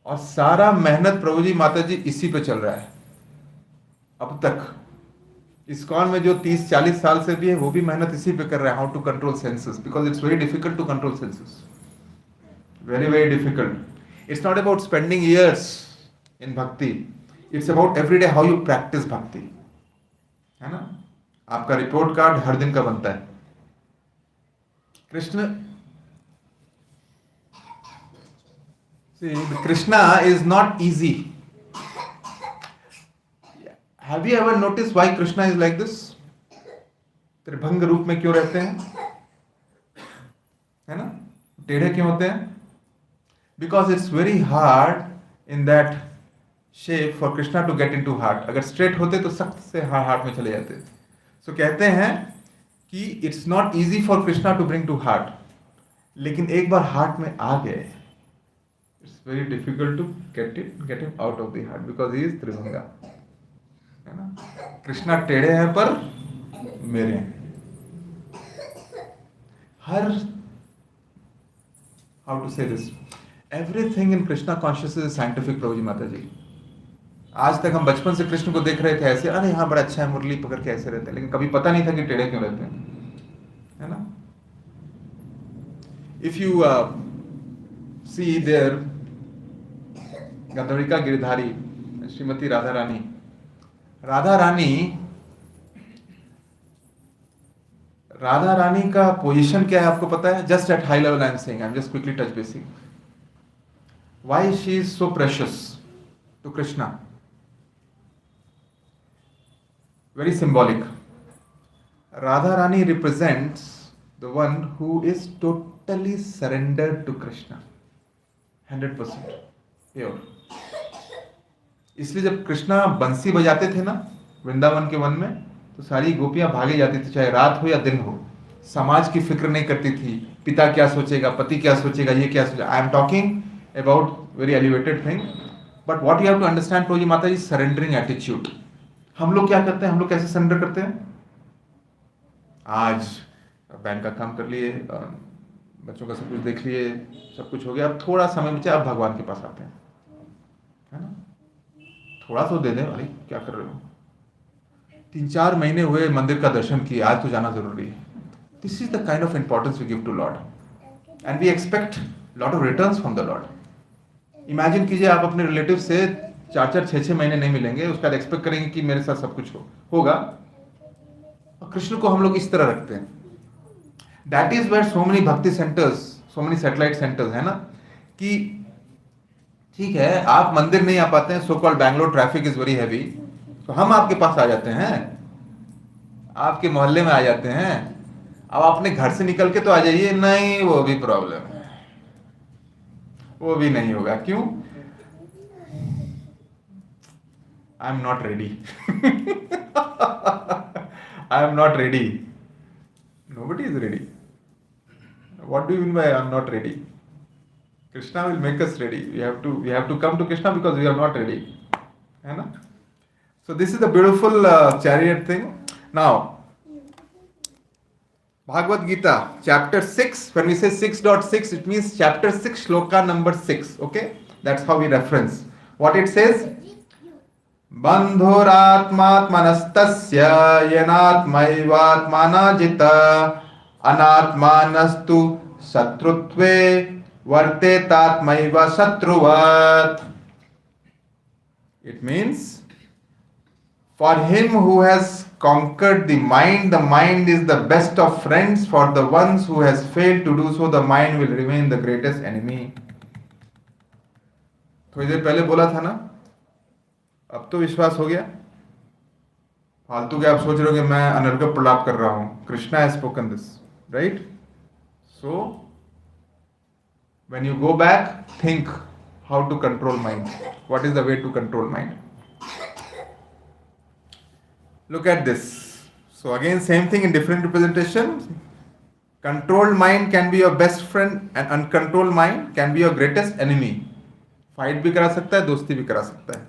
और सारा मेहनत प्रभु जी माता जी इसी पे चल रहा है अब तक. ISKCON में जो 30-40 साल से भी है वो भी मेहनत इसी पे कर रहा है. How to control senses, because it's very difficult to control senses. Very very difficult. It's not about spending years in bhakti, it's about everyday how you practice bhakti, है ना. आपका रिपोर्ट कार्ड हर दिन का बनता है. Krishna is not easy. Have you ever noticed why Krishna is like this? त्रिभंग रूप में क्यों रहते हैं, है ना, टेढ़े क्यों होते हैं? Because it's very hard in that shape for Krishna to get into heart. अगर स्ट्रेट होते तो सख्त से हार्ट में चले जाते. So कहते हैं कि it's not easy for Krishna to bring to heart, लेकिन एक बार हार्ट में आ गए, it's very difficult to get him out of the heart because he is Tribhanga, है ना. कृष्णा टेढ़े हैं पर मेरे हैं. हर how to say this, everything in Krishna consciousness is scientific. प्रभु जी माता जी, आज तक हम बचपन से कृष्ण को देख रहे थे ऐसे, अरे हाँ बड़ा अच्छा है, मुरली पकड़ के ऐसे रहते हैं, लेकिन कभी पता नहीं था कि टेढ़े क्यों रहते हैं, है ना. If you see there Gandharvika Girdhari Shrimati Radha Rani, Radha Rani का पोजीशन क्या है आपको पता है? Just at high level I am saying, I am just quickly touch basic. Why she is so precious to Krishna? Very symbolic. Radha Rani represents the one who is totally surrendered to Krishna, 100% pure. इसलिए जब कृष्णा बंसी बजाते थे ना वृंदावन के one में, तो सारी गोपियां भागी जाती थी, चाहे रात हो या दिन हो. समाज की फिक्र नहीं करती थी, पिता क्या सोचेगा, पति क्या सोचेगा, ये क्या सोचेगा. I am talking about very elevated thing, but what you have to understand प्रभु जी माता जी, सरेंडरिंग एटीट्यूड. हम लोग क्या करते हैं? हम लोग कैसे सरेंडर करते हैं? आज बैंक का काम कर लिए, बच्चों का सब कुछ देख लिए, सब कुछ हो गया, अब थोड़ा समय बचा, अब भगवान के पास आते हैं, है ना. थोड़ा तो दे दें, अरे क्या कर रहे हो, 3-4 महीने हुए मंदिर का दर्शन किए, आज तो जाना जरूरी है. This is the kind of importance we give to Lord and we expect lot of returns from the Lord. Imagine कीजिए आप अपने रिलेटिव से 4-4, 6-6 महीने नहीं मिलेंगे, उसका एक्सपेक्ट करेंगे कि मेरे साथ सब कुछ होगा. और कृष्ण को हम लोग इस तरह रखते हैं. That is where so many bhakti centres, so many satellite centres है ना, कि ठीक है आप मंदिर नहीं आ पाते हैं, so called Bangalore traffic is very heavy, तो हम आपके पास आ जाते हैं, आपके मोहल्ले में आ जाते हैं. अब अपने घर से निकल के तो आ जाइए, नहीं वो भी प्रॉब्लम है, वो भी नहीं होगा. क्यों? आई am not ready. I am not ready. Nobody is ready. What do you mean by I am not ready? Krishna will make us ready. We have to come to Krishna because we are not ready. है ना? So this is the beautiful chariot thing. Now, Bhagavad Gita, chapter 6. When we say 6.6, it means chapter 6, shloka number 6. Okay? That's how we reference. What it says? Bandhuratmatmanastasya yanatmaivatmana jita अनात्मानस्तु शत्रुत्वे वर्तेतात्मैव शत्रुवत्. It means for him who has conquered the mind is the best of friends. For the ones who has failed to do so, the mind will remain the greatest enemy. थोड़ी देर पहले बोला था ना, अब तो विश्वास हो गया. फालतू के आप सोच रहे हो कि मैं अनर्गल प्रलाप कर रहा हूं. Krishna has spoken this. Right? So, when you go back, think how to control mind. What is the way to control mind? Look at this. So again, same thing in different representations. Controlled mind can be your best friend and uncontrolled mind can be your greatest enemy. Fight भी करा सकता है, दोस्ती भी करा सकता है.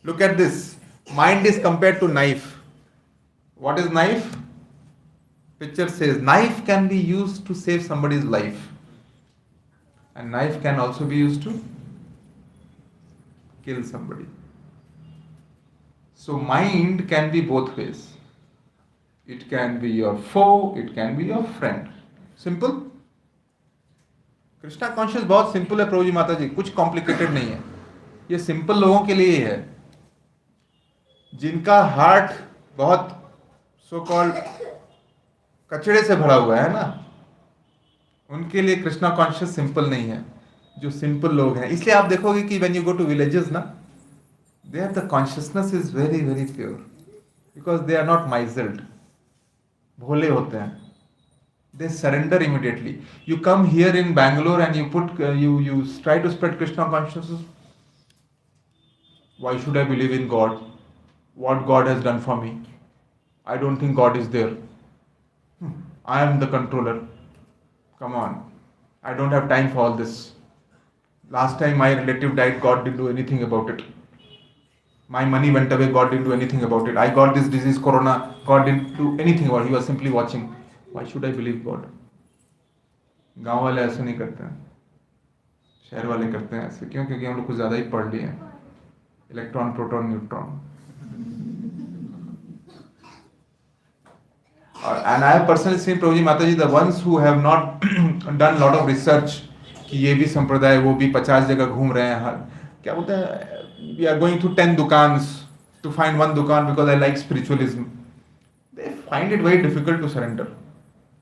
Look at this. Mind is compared to knife. What is knife? Picture says knife can be used to save somebody's life, and knife can also be used to kill somebody. So mind can be both ways. It can be your foe, it can be your friend. Simple. Krishna conscious बहुत simple है प्रभुजी माता जी, कुछ complicated नहीं है. ये simple लोगों के लिए है, जिनका हार्ट बहुत सो कॉल्ड कचड़े से भरा हुआ है ना, उनके लिए कृष्णा कॉन्शियस सिंपल नहीं है. जो सिंपल लोग हैं, इसलिए आप देखोगे कि when you go to villages ना, there the consciousness is very very pure, because they are not misled. भोले होते हैं. They surrender immediately. You come here in Bangalore and you try to spread Krishna consciousness. Why should I believe in God? What God has done for me? I don't think God is there. I am the controller. Come on. I don't have time for all this. Last time my relative died, God didn't do anything about it. My money went away, God didn't do anything about it. I got this disease, corona, God didn't do anything about it. He was simply watching. Why should I believe God? गांव वाले ऐसे नहीं करते हैं, शहर वाले करते हैं ऐसे. क्यों? क्योंकि हम लोग कुछ ज़्यादा ही पढ़ लिए हैं. Electron, proton, neutron. And I have personally seen Prabhuji Mataji, the ones who have not done lot of research कि ये भी संप्रदाय, वो भी 50 जगह घूम रहे हैं. क्या बोलते हैं, we are going to 10 दुकान to find one दुकान because I like spiritualism. They find it very difficult to surrender.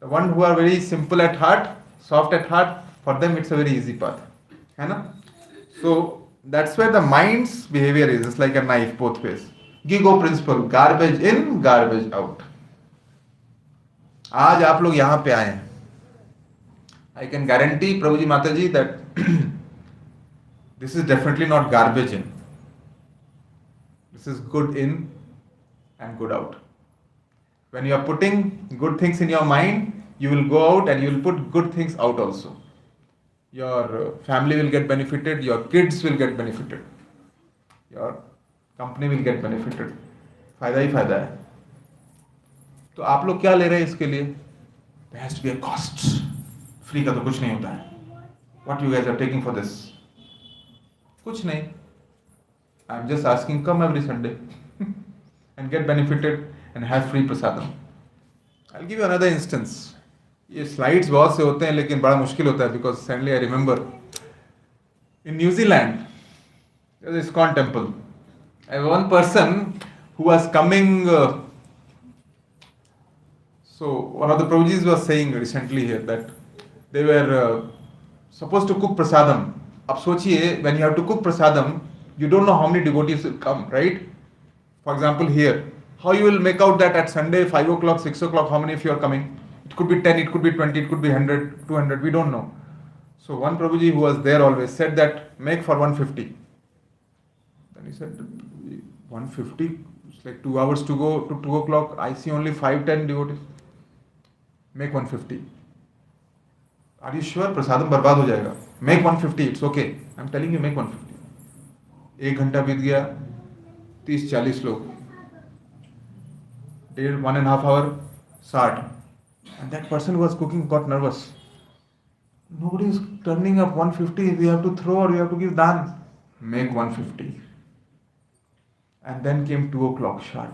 The one who are very simple at heart, soft at heart, for them it's a very easy path. है ना? So that's where the mind's behavior is. It's like a knife both ways. Gigo principle, garbage in, garbage out. आज आप लोग यहां पे आए हैं. I can guarantee Prabhuji Mataji that this is definitely not garbage in. This is good in and good out. When you are putting good things in your mind, you will go out and you will put good things out also. Your family will get benefited, your kids will get benefited, your company will get benefited. फायदा ही फायदा है. तो आप लोग क्या ले रहे हैं इसके लिए? There has to be a cost. Free का तो कुछ नहीं होता है. What you guys are taking for this? कुछ नहीं. I'm just asking, come every Sunday and get benefited and have free prasadam. I'll give you another instance. ये slides बहुत से होते हैं लेकिन बड़ा मुश्किल होता है because suddenly I remember in New Zealand there is ISKCON temple. And one person who was coming, so one of the Prabhujis was saying recently here that they were supposed to cook prasadam. अब सोचिए when you have to cook prasadam, you don't know how many devotees will come, right? For example, here, how you will make out that at Sunday 5 o'clock, 6 o'clock, how many of you are coming? It could be 10, it could be 20, it could be 100, 200, we don't know. So one Prabhuji who was there always said that make for 150. Then he said 150, it's like 2 hours to go to 2 o'clock. I see only 5-10 devotees. Make 150. Are you sure? Prasadam बर्बाद हो जाएगा. Make 150, it's okay. I'm telling you, make 150. 1 घंटा बीत गया, 30-40 लोग. 1.5 hour, 60. And that person who was cooking got nervous. Nobody is turning up 150. We have to throw or we have to give dan. Make 150. And then came 2 o'clock sharp.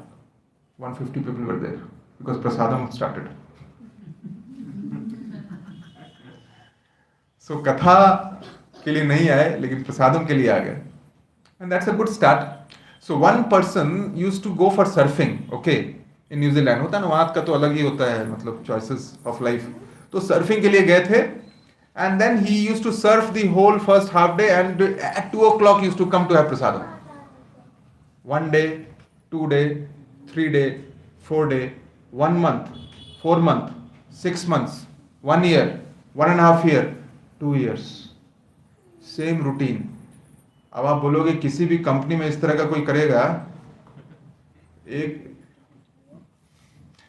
150 people were there because prasadam started. So कथा के लिए नहीं आए लेकिन प्रसादम के लिए आ गए. And that's a good start. So one person used to go for surfing, okay, in New Zealand. होता है ना, वहाँ का तो अलग ही होता है, मतलब choices of life. तो surfing के लिए गए थे. And then he used to surf the whole first half day and at 2 o'clock he used to come to have prasadam. 1 day, 2 day, 3 day, 4 day, 1 month, 4 month, 6 months, 1 year, 1.5 year, 2 years. Same routine. अब आप बोलोगे किसी भी company में इस तरह का कोई करेगा,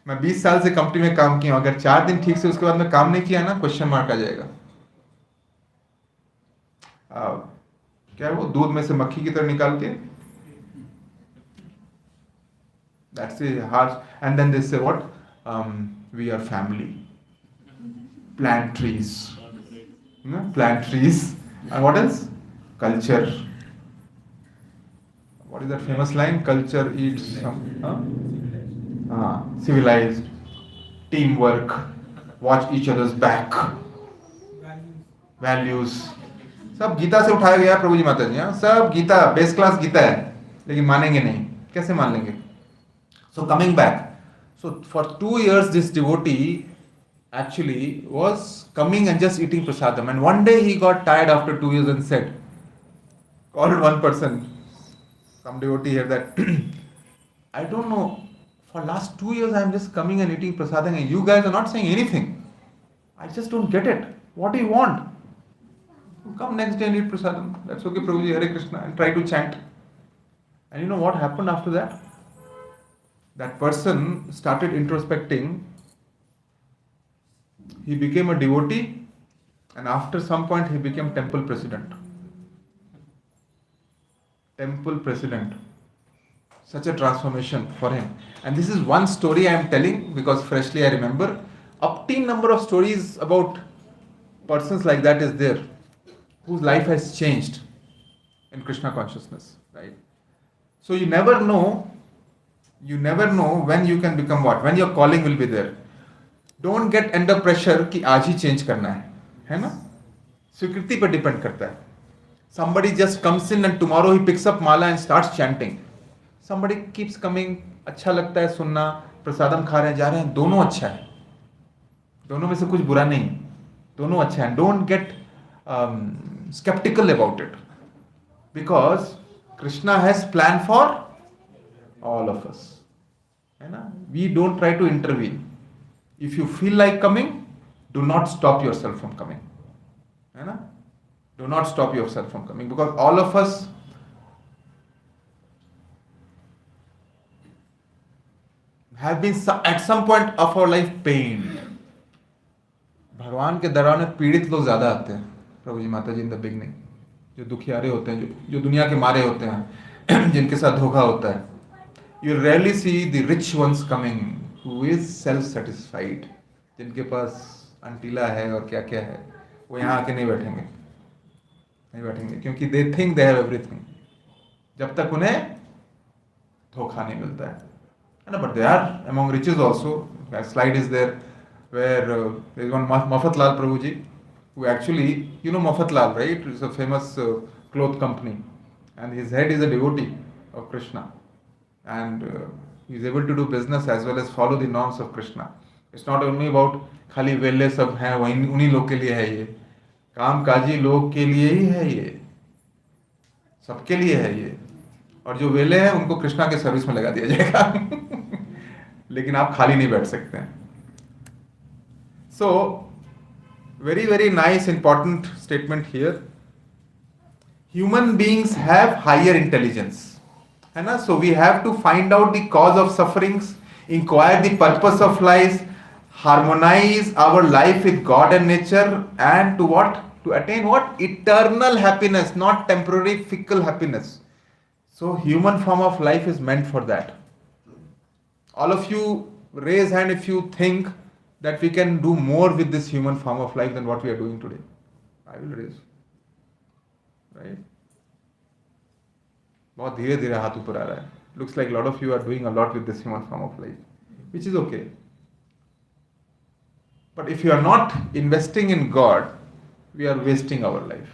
मैं 20 साल से कंपनी में काम किया हूं, अगर 4 दिन ठीक से उसके बाद में काम नहीं किया ना, क्वेश्चन मार्क आ जाएगा. क्या है वो, दूध में से मक्खी की तरह निकाल के, that's a harsh. And then they say what, we are family, plant trees, plant trees, and what else, culture. What is that famous line, culture eats some, civilized, teamwork, watch each other's back, values. सब गीता से उठाया गया प्रभु जी माता जी. सब Gita base class Gita है, लेकिन मानेंगे नहीं. कैसे मान लेंगे? So coming back, so for 2 years this devotee actually was coming and just eating prasadam, and one day he got tired after 2 years and said, called one person, some devotee here, that I don't know, for last 2 years I am just coming and eating prasadam and you guys are not saying anything. I just don't get it. What do you want? Come next day and eat prasadam. That's okay, Prabhuji, Hare Krishna, and try to chant. And you know what happened after that? That person started introspecting. He became a devotee, and after some point he became temple president. Temple president. Such a transformation for him. And this is one story I am telling because freshly I remember. Upteen number of stories about persons like that is there, whose life has changed in Krishna consciousness, right? So you never know when you can become what, when your calling will be there. Don't get under pressure कि आज ही change करना है ना? स्वीकृति पर depend करता है. Somebody just comes in and tomorrow he picks up mala and starts chanting. Somebody keeps coming, अच्छा लगता है सुनना, प्रसादम खा रहे हैं, जा रहे हैं, दोनों अच्छा है. दोनों में से कुछ बुरा नहीं, दोनों अच्छा है. Don't get skeptical about it, because Krishna has planned for all of us. We don't try to intervene. If you feel like coming, do not stop yourself from coming. Do not stop yourself from coming, because all of us have been at some point of our life pained. भगवान के दरबार में पीड़ित लोग ज्यादा आते हैं, प्रभु जी माता जी, इन द बिगनिंग. जो दुखियारे होते हैं, जो दुनिया के मारे होते हैं, जिनके साथ धोखा होता है. You rarely see the rich ones coming, who is self-satisfied, जिनके पास अंटीला है और क्या क्या है, वो यहाँ आके नहीं बैठेंगे, क्योंकि they think they have everything, जब तक उन्हें धोखा नहीं मिलता है. No, but they are among riches also. A slide is there where there is one Mafat Lal Prabhuji, who actually, you know Mafat Lal, right? It's a famous cloth company, and his head is a devotee of Krishna, and he is able to do business as well as follow the norms of Krishna. It's not only about खाली वेले सब हैं वही उन्हीं लोग के लिए है ये, काम काजी लोग के लिए ही है ये, सबके लिए है ये, और जो वेले हैं उनको कृष्णा के सर्विस में लगा दिया जाएगा लेकिन आप खाली नहीं बैठ सकते हैं. So very very nice important statement here. Human beings have higher intelligence, है ना. So we have to find out the cause of sufferings, inquire the purpose of life, harmonize our life with God and nature, and to what? To attain what? Eternal happiness, not temporary fickle happiness. So human form of life is meant for that. All of you raise hand if you think that we can do more with this human form of life than what we are doing today. I will raise. Right? बहुत धीरे धीरे हाथ ऊपर आ रहा है. Looks like a lot of you are doing a lot with this human form of life, which is okay. But if you are not investing in God, we are wasting our life.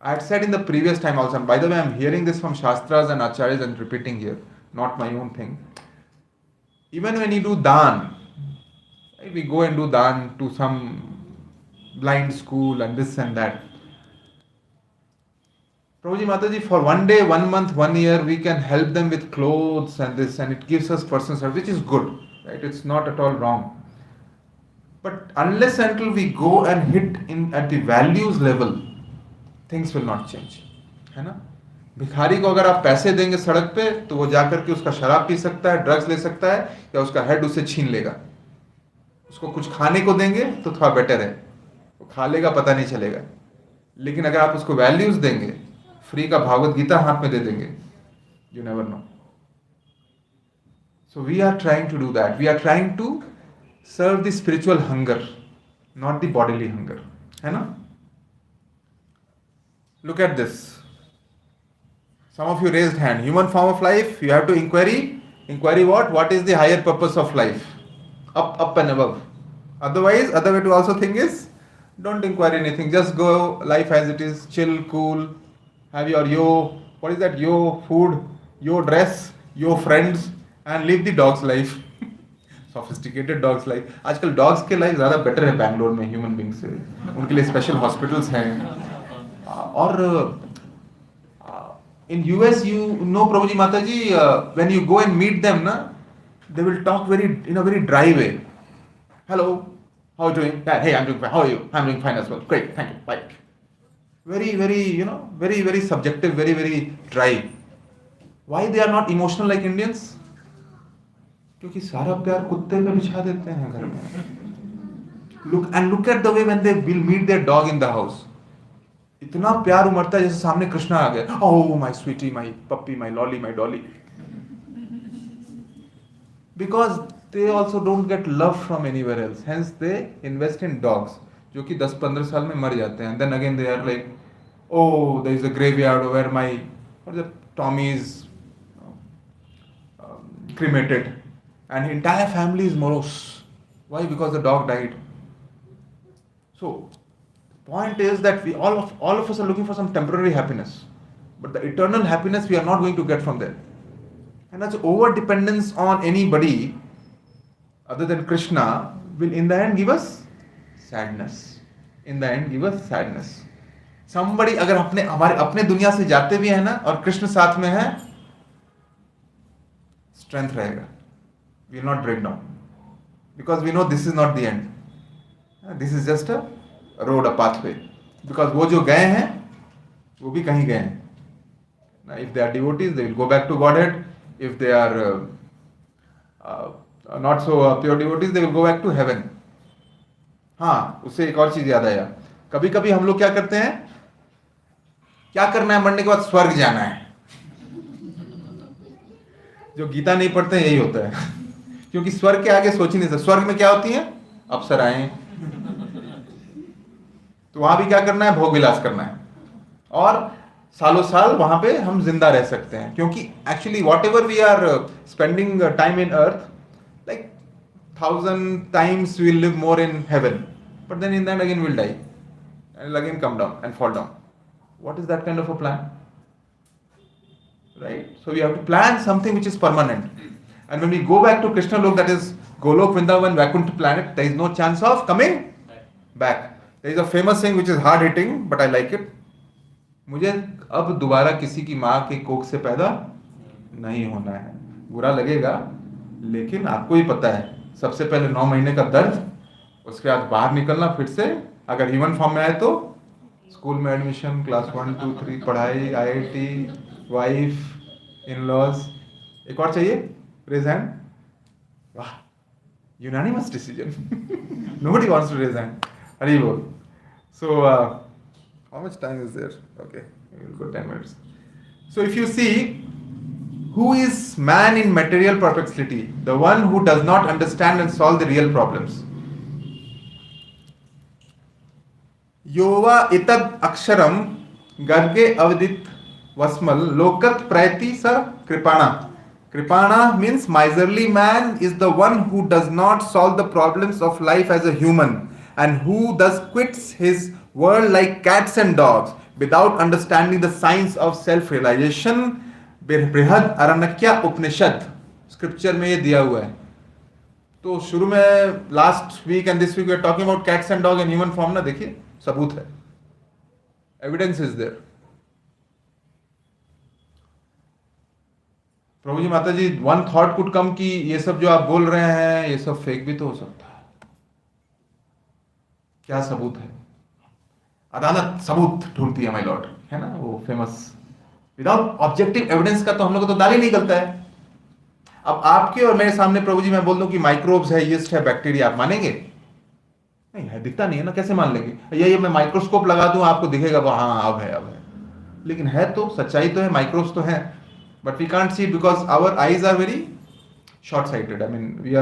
I had said in the previous time also, and by the way, I am hearing this from Shastras and Acharyas and repeating here, not my own thing. Even when you do dan, right, we go and do dan to some blind school and this and that. Prabhuji Mataji, for one day, 1 month, 1 year, we can help them with clothes and this, and it gives us personal service, which is good, right? It's not at all wrong. But unless until we go and hit in at the values level, things will not change, है ना. भिखारी को अगर आप पैसे देंगे सड़क पे तो वो जाकर के उसका शराब पी सकता है, ड्रग्स ले सकता है, या उसका हेड उससे छीन लेगा. उसको कुछ खाने को देंगे तो थोड़ा बेटर है, वो खा लेगा पता नहीं चलेगा. लेकिन अगर आप उसको वैल्यूज देंगे, फ्री का भागवत गीता हाथ में दे देंगे, you never know. So we are trying to do that. We are trying to serve the spiritual hunger, not the bodily hunger, है ना. Look at this. Some of you raised hand. Human form of life, you have to inquiry what? What is the higher purpose of life? Up and above. Otherwise, other way to also think is, don't inquire anything. Just go life as it is, chill, cool, have your what is that? Food, dress, friends, and live the dog's life. Sophisticated dogs life. आजकल dogs के life ज़्यादा better है बैंगलोर में human being से. उनके लिए special hospitals हैं. और इन यूएस यू नो प्रभुजी माता जी, when you go and meet them ना, they will talk in a very dry way. Hello, how are you doing? Hey, I am doing fine. How are you? I am doing fine as well. Great, thank you, bye. Very very very subjective, very very dry. Why they are not emotional like Indians? क्योंकि सारा प्यार कुत्ते पे बिछा देते हैं घर में. Look at the way when they will meet their dog in the house. इतना प्यार उमड़ता है जैसे सामने कृष्णा आ गया. Oh my sweetie, my puppy, my lolly, my dolly. Because they also don't get love from anywhere else, hence they invest in dogs जो कि 10-15 साल में मर जाते हैं. Then again they are like, oh there is a graveyard where my Tommy is cremated. And the entire family is morose. Why? Because the dog died. So, the point is that we all of us are looking for some temporary happiness, but the eternal happiness we are not going to get from there. And that's over dependence on anybody other than Krishna will in the end give us sadness. In the end, give us sadness. Somebody अगर अपने दुनिया से जाते भी है ना और कृष्ण साथ में है, strength रहेगा. We will not break down because we know this is not the end. This is just a road, a pathway. Because वो जो गए हैं वो भी कहीं गए हैं. Now, if they are devotees, they will go back to Godhead. If they are not so pure devotees, they will go back to heaven. हाँ, उससे एक और चीज याद आया. कभी कभी हम लोग क्या करते हैं, क्या करना है मरने के बाद? स्वर्ग जाना है. जो गीता नहीं पढ़ते हैं यही होता है. क्योंकि स्वर्ग के आगे सोच ही नहीं सकते. स्वर्ग में क्या होती है? अप्सराएं. तो वहां भी क्या करना है? भोग विलास करना है. और सालों साल वहां पे हम जिंदा रह सकते हैं, क्योंकि actually whatever we are spending time in earth, like 1,000 times we'll live more in heaven, but then in that again we'll die and again come down and fall down. What is that kind of a plan? Right? So we have to plan something which is permanent. And when we go back to Krishna Lok, that is Golok, Vrindavan, Vaikuntha planet, there is no chance of coming back. There is a famous saying which is hard hitting, but I like it. मुझे अब दोबारा किसी की माँ के कोख से पैदा नहीं होना है. बुरा लगेगा, लेकिन आपको ही पता है, सबसे पहले 9 महीने का दर्द, उसके बाद बाहर निकलना फिर से, अगर ह्यूमन फॉर्म में आए तो स्कूल में एडमिशन, क्लास 1, 2, 3 पढ़ाई, IIT, वाइफ, इन लॉज. एक और चाहिए, रेज हैंड. वाह, unanimous decision. Nobody wants to raise hand. Hari बोल. So how much time is there? Okay, we'll go 10 minutes. So if you see, who is man in material perplexity? The one who does not understand and solve the real problems. Yova itad aksharam garge avadit vasmal lokat praiti sa kripana. Kripana means miserly man is the one who does not solve the problems of life as a human, and who thus quits his world like cats and dogs without understanding the science of self-realization. बृहद अरण्यक्या उपनिषद scripture में ये दिया हुआ है. तो शुरू में last week and this week we are talking about cats and dog in human form ना. देखिए, सबूत है, एविडेंस इज देयर. प्रभु जी, माता जी, वन थॉट कुड कम कि ये सब जो आप बोल रहे हैं ये सब फेक भी तो हो सकता है. क्या सबूत है? अदालत सबूत ढूंढती है, माय लॉर्ड, है ना वो फेमस. विदाउट ऑब्जेक्टिव एविडेंस का तो हम लोग को तो दाल ही नहीं निकलता है. अब आपके और मेरे सामने प्रभु जी मैं बोल दूं कि माइक्रोब्स है, यीस्ट है, बैक्टीरिया, आप मानेंगे? नहीं है, दिखता नहीं है ना, कैसे मान लेंगे? ये मैं माइक्रोस्कोप लगा दूं आपको दिखेगा वो, हाँ अब है. लेकिन है तो, सच्चाई तो है, माइक्रोब्स तो है, but we can't see because our eyes are very short sighted. I mean we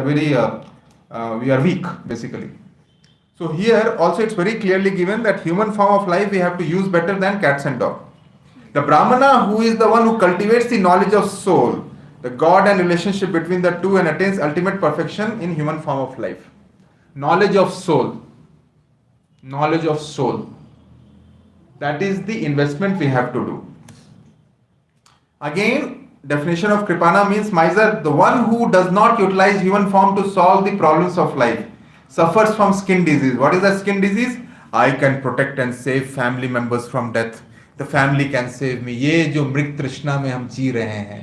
are weak basically. So here also it's very clearly given that human form of life we have to use better than cats and dog. The Brahmana, who is the one who cultivates the knowledge of soul, the God and relationship between the two, and attains ultimate perfection in human form of life. Knowledge of soul. Knowledge of soul. That is the investment we have to do. Again, definition of Kripana means miser, the one who does not utilize human form to solve the problems of life. Suffers from skin disease. What is that skin disease? I can protect and save family members from death. The family can save me. ये जो मृग तृष्णा में हम जी रहे हैं.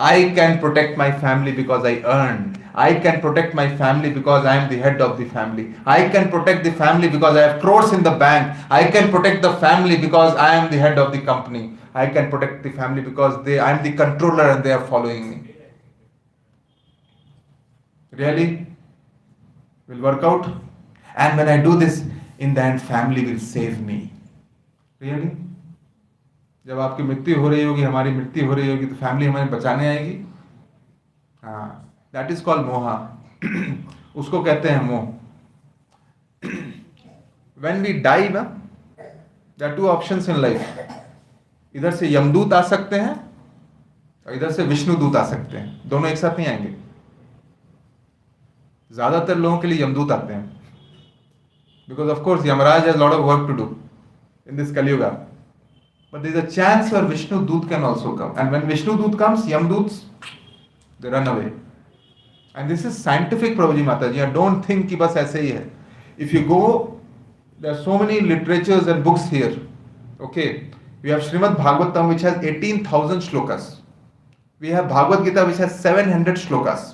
I can protect my family because I earned. I can protect my family because I am the head of the family. I can protect the family because I have crores in the bank. I can protect the family because I am the head of the company. I can protect the family because I am the controller and they are following me. Really? Will work out, and when I do this, in the end family will save me. Really? जब आपकी मृत्यु हो रही होगी, हमारी मृत्यु हो रही होगी, तो फैमिली हमें बचाने आएगी. हाँ, that is called मोहा. उसको कहते हैं मोह. When we die ना, there are two options in life. इधर से यमदूत आ सकते हैं और इधर से विष्णु दूत आ सकते हैं. दोनों एक साथ नहीं आएंगे. ज्यादातर लोगों के लिए यमदूत आते हैं, because of course Yamraj has lot of work to do in this Kaliyuga, but there is a chance for Vishnu doot can also come, and when Vishnu doot comes, Yamdoot they run away. And this is scientific प्रभु जी, माता जी. आई डोंट थिंक कि बस ऐसे ही है. If you go, there are so many literatures and books here. Okay, we have Srimad Bhagavatam which has 18,000 shlokas. We have Bhagavad Gita which has 700 shlokas.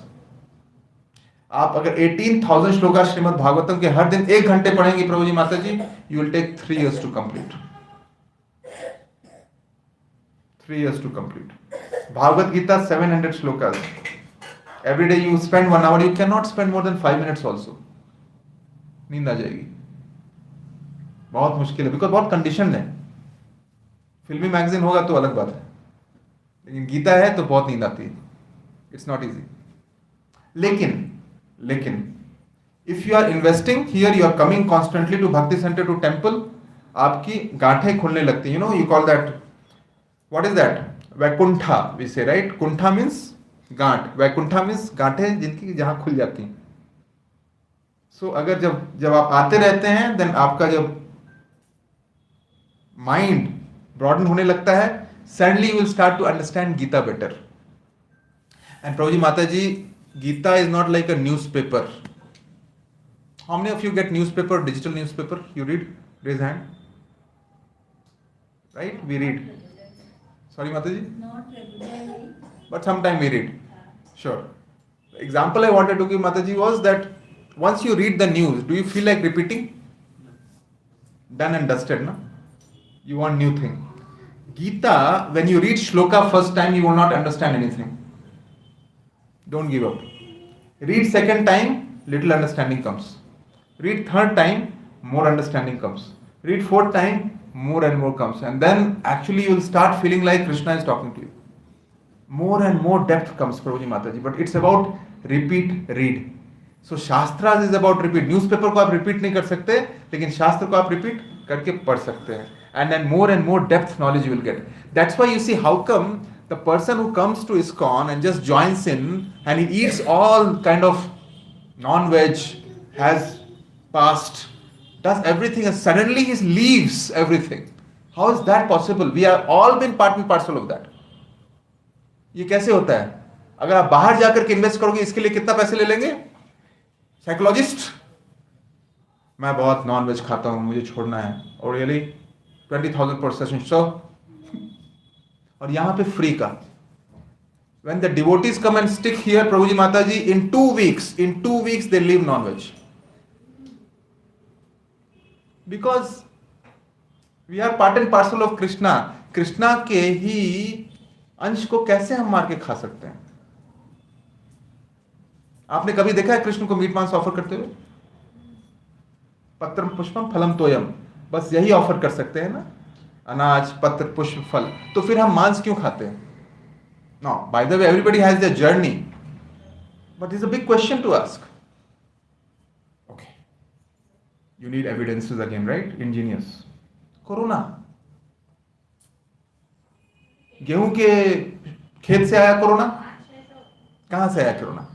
आप अगर 18,000 श्लोका श्रीमद् भागवतम के हर दिन 1 घंटे पढ़ेंगे प्रभु जी, माता जी, you will take 3 years to complete. 3 years to complete. Bhagavad Gita 700 shlokas. Every day you spend 1 hour. You can not spend more than 5 minutes also. नींद आ जाएगी. बहुत मुश्किल है, बिकॉज बहुत कंडीशन है. फिल्मी मैगजीन होगा तो अलग बात है, लेकिन गीता है तो बहुत नींद आती है. It's not easy. लेकिन if you are investing here, you are coming constantly to bhakti centre, to temple, आपकी गांठें खुलने लगती है. You know, you call that What is that? Vaikuntha, we say, right? Kuntha means गांठ. Vaikuntha means गांठें जिनकी जहां खुल जाती हैं. So अगर जब आप आते रहते हैं, then आपका जब माइंड ब्रॉडन होने लगता है, suddenly you will start to understand Gita better. And Prabhuji Mataji, Gita is not like a newspaper. How many of you get newspaper, digital newspaper? You read? Raise hand. Right? We read. Sorry, Mataji? Not regularly. But sometime we read. Sure. The example I wanted to give, Mataji, was that once you read the news, do you feel like repeating? Done and dusted, no? You want new thing. Gita, when you read shloka first time, you will not understand anything. Don't give up. Read second time, little understanding comes. Read third time, more understanding comes. Read fourth time, more and more comes. And then actually you will start feeling like Krishna is talking to you. More and more depth comes, Prabhuji Mataji. But it's about repeat, read. So Shastras is about repeat. Newspaper को आप repeat नहीं कर सकते, लेकिन शास्त्र को आप repeat करके पढ़ सकते हैं. And then more and more depth knowledge you will get. That's why you see how come the person who comes to ISKCON and just joins in and he eats all kind of non-veg, has passed, does everything and suddenly he leaves everything. How is that possible? We have all been part and parcel of that. ये कैसे होता है? अगर आप बाहर जाकर के invest करोगे, इसके लिए कितना पैसे ले लेंगे? साइकोलॉजिस्ट, मैं बहुत नॉन वेज खाता हूं, मुझे छोड़ना है, और रियली 20,000 per session. So, और यहां पे फ्री का. When the devotees come and stick here, Prabhuji Mataji, in 2 weeks they leave non-veg. Because we are part and parcel of Krishna. Krishna के ही अंश को कैसे हम मार के खा सकते हैं? आपने कभी देखा है कृष्ण को मीट मांस ऑफर करते हुए? पत्रम पुष्पम फलम तोयम, बस यही ऑफर कर सकते हैं ना, अनाज, पत्र, पुष्प, फल. तो फिर हम मांस क्यों खाते हैं? No, by the way, everybody has their journey, but it's a big question to ask. Okay, you need evidences again, right? Engineers. Corona, गेहूं के खेत से आया कोरोना. कहां से आया कोरोना?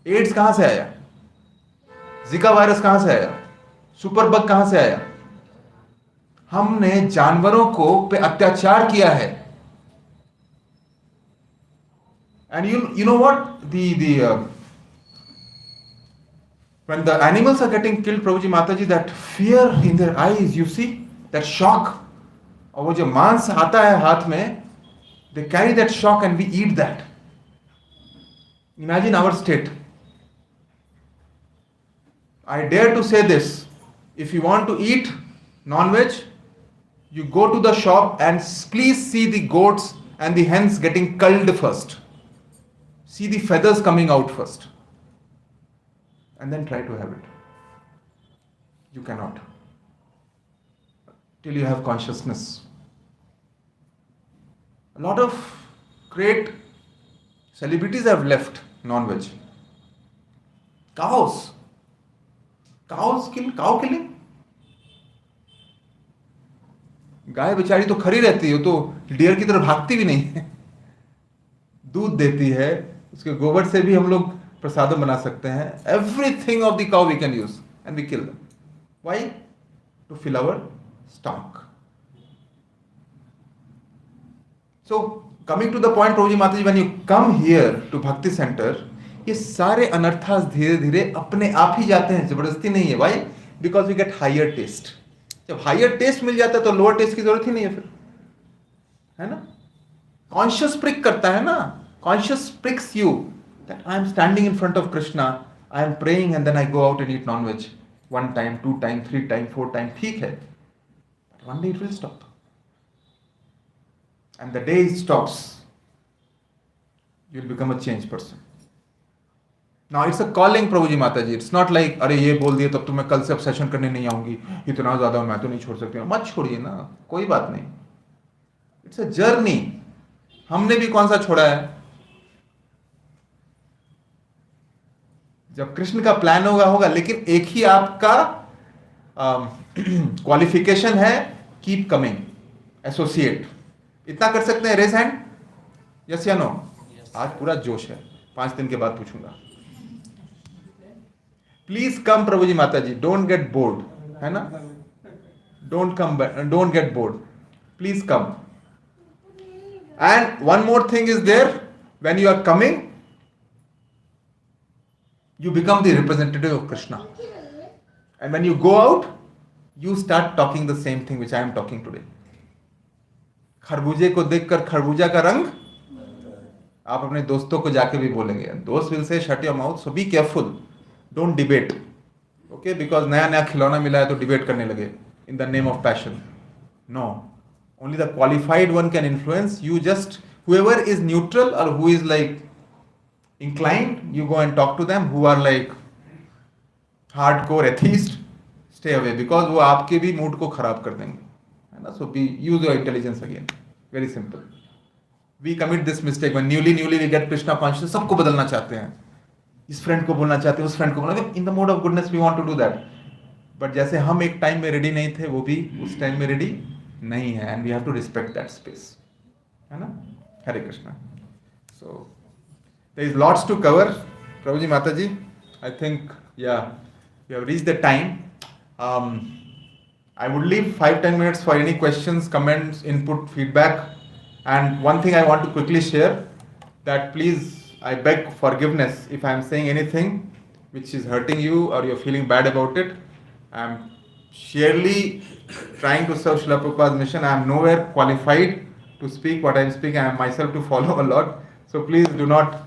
एड्स कहां से आया? जिका वायरस कहां से आया? सुपर बग कहां से आया? हमने जानवरों को पे अत्याचार किया है. And you know what? When the animals are getting killed, Prabhuji Mataji, that fear in their eyes, you see, that shock. और वो जो मांस आता है हाथ में, they carry that shock and we eat that. Imagine our state. I dare to say this. If you want to eat non-veg, you go to the shop and please see the goats and the hens getting culled first. See the feathers coming out first. And then try to have it. You cannot. Till you have consciousness. A lot of great celebrities have left non-veg. Cow killing. गाय बेचारी तो खड़ी रहती है, तो dear की तरह भागती भी नहीं है. दूध देती है, उसके गोबर से भी हम लोग प्रसादम बना सकते हैं. Everything of the cow we can use and we kill them. Why? To fill our stomach. So coming to the point, Prabhuji Mataji, when you come here to Bhakti Center, ये सारे अनर्थास धीरे धीरे अपने आप ही जाते हैं, जबरदस्ती नहीं है. Why? Because we get higher taste. जब हायर टेस्ट मिल जाता है तो लोअर टेस्ट की जरूरत ही नहीं है फिर, है ना? कॉन्शियस प्रिक करता है ना, conscious pricks you that I am standing in front of Krishna, I am praying and then I go out and eat non veg 1 time, 2 time, 3 time, 4 time. ठीक है, but one day it will stop. And the day it stops, you will become a change person. Now it's a calling, Prabhuji Mataji. It's not like, अरे ये बोल दिए तब तो मैं कल से अब सेशन करने नहीं आऊंगी, इतना ज्यादा मैं तो नहीं छोड़ सकती. मत छोड़िए ना, कोई बात नहीं. It's a journey. हमने भी कौन सा छोड़ा है? जब कृष्ण का प्लान होगा, लेकिन एक ही आपका क्वालिफिकेशन है, कीप कमिंग, एसोसिएट. इतना कर सकते हैं? रेस हैंड, यस या नो? Yes. आज पूरा जोश है, 5 दिन के बाद पूछूंगा. प्लीज कम प्रभु जी, माता जी, डोंट गेट बोर्ड, है ना? Don't come, don't get bored, please come. And one more thing is there, when you are coming, you become the representative of Krishna. And when you go out, you start talking the same thing which I am talking today. खरबूजे को देखकर खरबूजा का रंग आप अपने दोस्तों को जाके भी बोलेंगे. दोस्त will say shut your mouth, so be careful, don't debate. Okay, because नया नया खिलौना मिला है तो डिबेट करने लगे in the name of passion. No, only the qualified one can influence. You just, whoever is neutral or who is like inclined, you go and talk to them. Who are like hardcore atheist, stay away, because वो आपके भी mood को खराब कर देंगे, है ना? So be, use your intelligence again. Very simple. We commit this mistake when newly we get Krishna consciousness. सबको बदलना चाहते हैं, इस फ्रेंड को बोलना चाहते हैं, उस फ्रेंड को बोलना. In the mode of goodness we want to do that. But जैसे हम एक टाइम में रेडी नहीं थे, वो भी उस टाइम में रेडी नहीं है, and we have to respect that space, है ना? हरे Krishna. So there is lots to cover. Prabhuji, Mataji, I think, yeah, we have reached the time. I would leave 5-10 minutes for any questions, comments, input, feedback. And one thing I want to quickly share, that please, I beg forgiveness if I am saying anything which is hurting you or you're feeling bad about it. I'm sheerly trying to serve Srila Prabhupada's mission. I am nowhere qualified to speak what I am speaking. I am myself to follow a lot. So please do not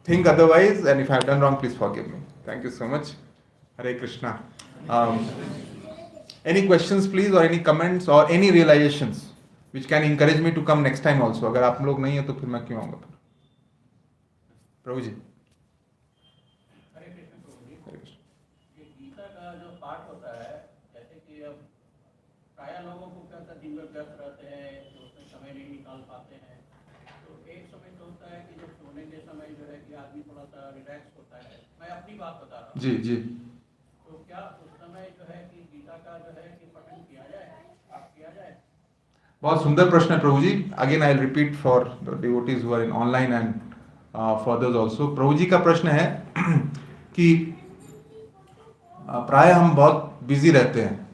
think otherwise. And if I have done wrong, please forgive me. Thank you so much. Hare Krishna. Any questions, please, or any comments or any realizations which can encourage me to come next time also. अगर आप लोग नहीं है तो फिर मैं क्यों आऊँगा फिर? प्रभु जी. हरे कृष्ण प्रभु जी. ये गीता का जो पाठ होता है, जैसे कि अब प्राय लोगों को क्या दिन भर व्यस्त रहते हैं तो उसमें समय नहीं निकाल पाते हैं. तो एक समय तो होता है कि जब सोने के समय जो है कि आदमी थोड़ा सा रिलैक्स होता है. मैं अपनी बात बता रहा हूँ. जी जी. तो क्या उस समय जो है कि गीता का जो है कि पठन किया जाए, पाठ किया जाए? बहुत सुंदर प्रश्न है प्रभु जी. Again I will repeat for the devotees who are in online and for others also. प्रभु जी का प्रश्न है कि प्राय हम बहुत बिजी रहते हैं,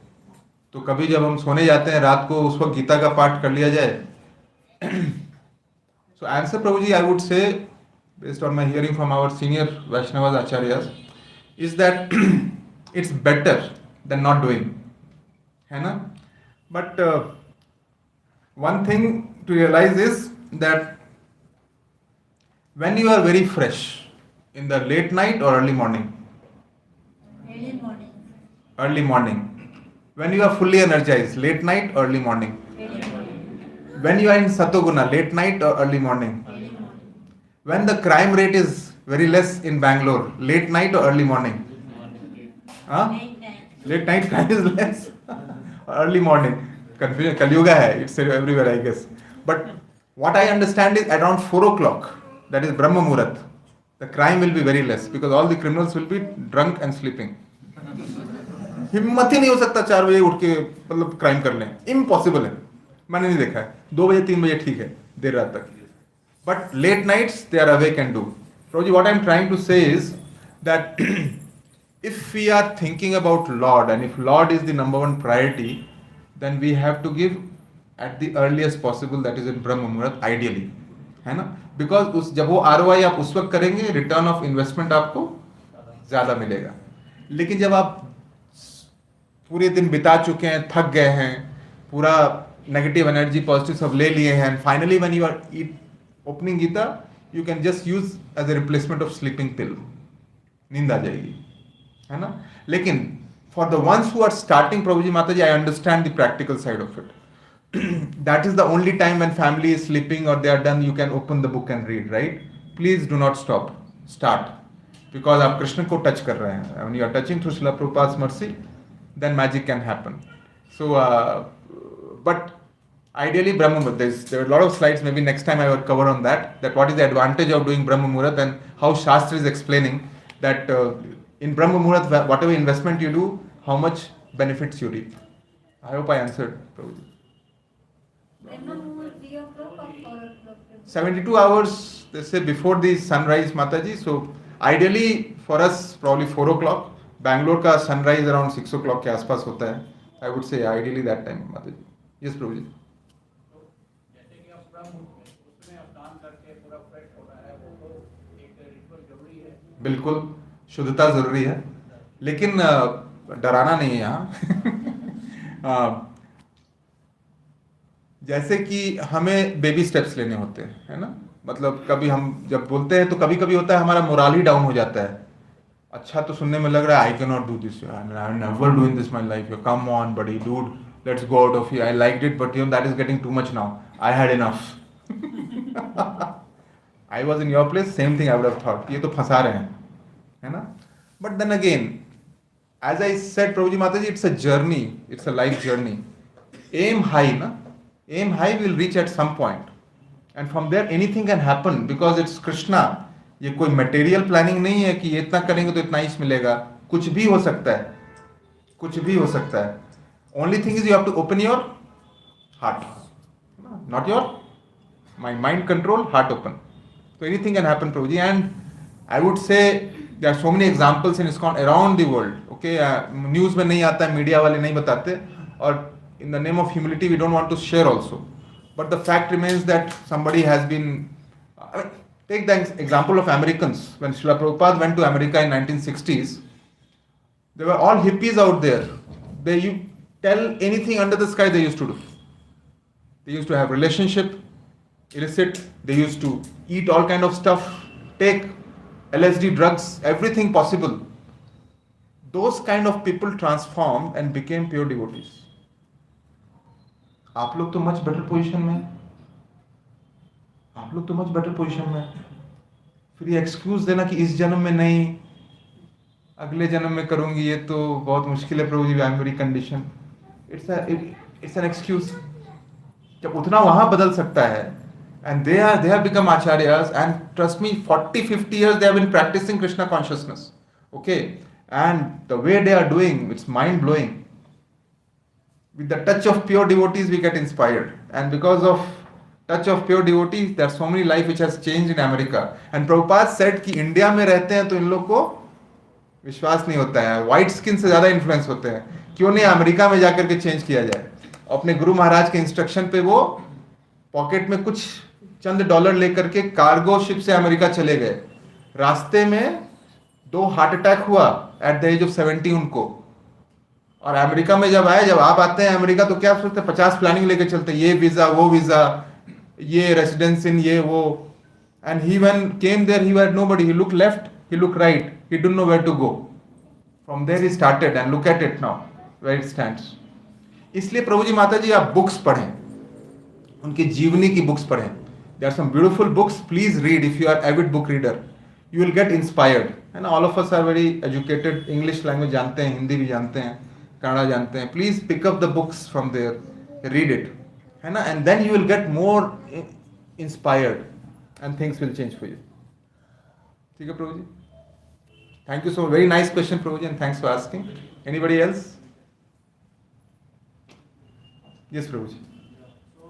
तो कभी जब हम सोने जाते हैं रात को, उस वक्त गीता का पाठ कर लिया जाए. सो आंसर प्रभु जी, I would say, based on my hearing from our senior Vaishnavas acharyas, is that it's better than not doing, है ना? But one thing to realize is that when you are very fresh, in the late night or early morning? Early morning. Early morning. When you are fully energized, late night or early morning? Early morning. When you are in Satoguna, late night or early morning? Early morning. When the crime rate is very less in Bangalore, late night or early morning? Huh? Late night. Late night crime is less. Early morning. Confusion. Kalyuga hai. It's everywhere, I guess. But what I understand is around 4 o'clock, that is Brahma Muhurat, the crime will be very less because all the criminals will be drunk and sleeping. हिम्मत ही नहीं हो सकता 4 बजे उठ के मतलब crime कर लें. इम्पॉसिबल है. मैंने नहीं देखा है. 2 बजे 3 बजे ठीक है, देर रात तक. But late nights they are awake and do. Prabhuji, what I am trying to say is that if we are thinking about Lord and if Lord is the number one priority, then we have to give at the earliest possible, that is in Brahma Muhurat, ideally, है ना? Because उस जब वो ROI आप उस वक्त करेंगे, return of investment आपको ज़्यादा मिलेगा. लेकिन जब आप पूरे दिन बिता चुके हैं, थक गए हैं, पूरा नेगेटिव एनर्जी पॉजिटिव सब ले लिए हैं, finally when you are opening Gita, you can just use as a replacement of sleeping pill. नींद आ जाएगी, है ना? लेकिन for the ones who are starting, प्रभुजी माताजी, I understand the practical side of it. That is the only time when family is sleeping or they are done, you can open the book and read, right? Please do not stop. Start. Because आप कृष्ण को touch कर रहे हैं. When you are touching through Srila Prabhupada's mercy, then magic can happen. So, but ideally Brahma Muhurat, there are a lot of slides, maybe next time I will cover on that what is the advantage of doing Brahma Muhurat and how Shastra is explaining that in Brahma Muhurat, whatever investment you do, how much benefits you reap. I hope I answered, Prabhuji. Minimum 3 o'clock or 4 o'clock. 72 hours, they say, before the sunrise, Mataji. So ideally for us, probably 4 o'clock. Bangalore का sunrise around 6 o'clock के आसपास होता है. I would say ideally that time, Mataji. Yes, Prabhuji. तो जैसे कि आप ब्रह्म उसमें स्नान करके पूरा फ्रेश होना है, वो तो एक रिचुअल जरूरी है। बिल्कुल शुद्धता जरूरी है, लेकिन डराना नहीं है यहाँ। जैसे कि हमें बेबी स्टेप्स लेने होते हैं, है ना। मतलब कभी हम जब बोलते हैं तो कभी कभी होता है हमारा मोरल ही डाउन हो जाता है। अच्छा तो सुनने में लग रहा है I can not do this, I never do in this my life, come on buddy dude, let's go out of here, I liked it but you know that is getting too much now, I had enough. I was in your place, same thing I would have thought, ये तो फंसा रहे हैं, है ना। But then again, as I said प्रभुजी माता जी, it's a journey, it's a life journey. Aim high ना, aim high, will reach at some point, and from there anything can happen because it's Krishna. ये कोई material planning नहीं है कि ये इतना करेंगे तो इतना ही मिलेगा, कुछ भी हो सकता है, कुछ भी हो सकता है। Only thing is you have to open your heart, not your mind control, heart open. So anything can happen, Prabhuji, and I would say there are so many examples in ISKCON around the world. Okay, news में नहीं आता है, media वाले नहीं बताते, और in the name of humility we don't want to share also, but the fact remains that somebody has been, I mean, take the example of Americans. When Srila Prabhupada went to America in 1960s, they were all hippies out there. You tell anything under the sky they used to do. They used to have relationship, illicit, they used to eat all kind of stuff, take LSD, drugs, everything possible. Those kind of people transformed and became pure devotees. आप लोग तो much better position में, आप लोग तो much better position में। फिर ये एक्सक्यूज देना कि इस जन्म में नहीं, अगले जन्म में करूंगी, ये तो बहुत मुश्किल है प्रभु जी, I am very condition. It's an excuse. जब उतना वहां बदल सकता है, and they have become acharyas, and trust me 40-50 years they have been practicing Krishna consciousness, okay, and the way they are doing, it's mind blowing. With the touch of pure devotees we get inspired, and because of touch of pure devotees there are so many life which has changed in America. And Prabhupada said कि India में रहते हैं तो इन लोग को विश्वास नहीं होता है, व्हाइट स्किन से ज्यादा इन्फ्लुएंस होते हैं, क्यों नहीं अमेरिका में जाकर के चेंज किया जाए। अपने गुरु महाराज के इंस्ट्रक्शन पे वो पॉकेट में कुछ चंद डॉलर लेकर के कार्गो शिप से अमेरिका चले गए। रास्ते में 2 हार्ट अटैक हुआ एट द एज ऑफ 70 उनको, और अमेरिका में जब आए, जब आप आते हैं अमेरिका तो क्या सोचते हैं, 50 प्लानिंग लेके चलते हैं, ये वीजा वो वीजा, ये रेसिडेंस इन ये वो, and he when came there he had nobody, he look left, he look right, he didn't know where to go, from there he started, and look at it now where it stands. इसलिए प्रभु जी माता जी आप books पढ़ें, उनकी जीवनी की books पढ़ें। There are some beautiful books, please read if you are avid book reader, you will get inspired, है ना। All of us are very educated, English language जानते हैं, हिंदी भी जानते हैं, कन्नड़ा जानते हैं। Please pick up the books from there, read it, है ना, and then you will get more inspired and things will change for you. ठीक है प्रभु जी, thank you so much, very nice question प्रभु जी, and thanks for asking. Anybody else? Yes प्रभु जी। So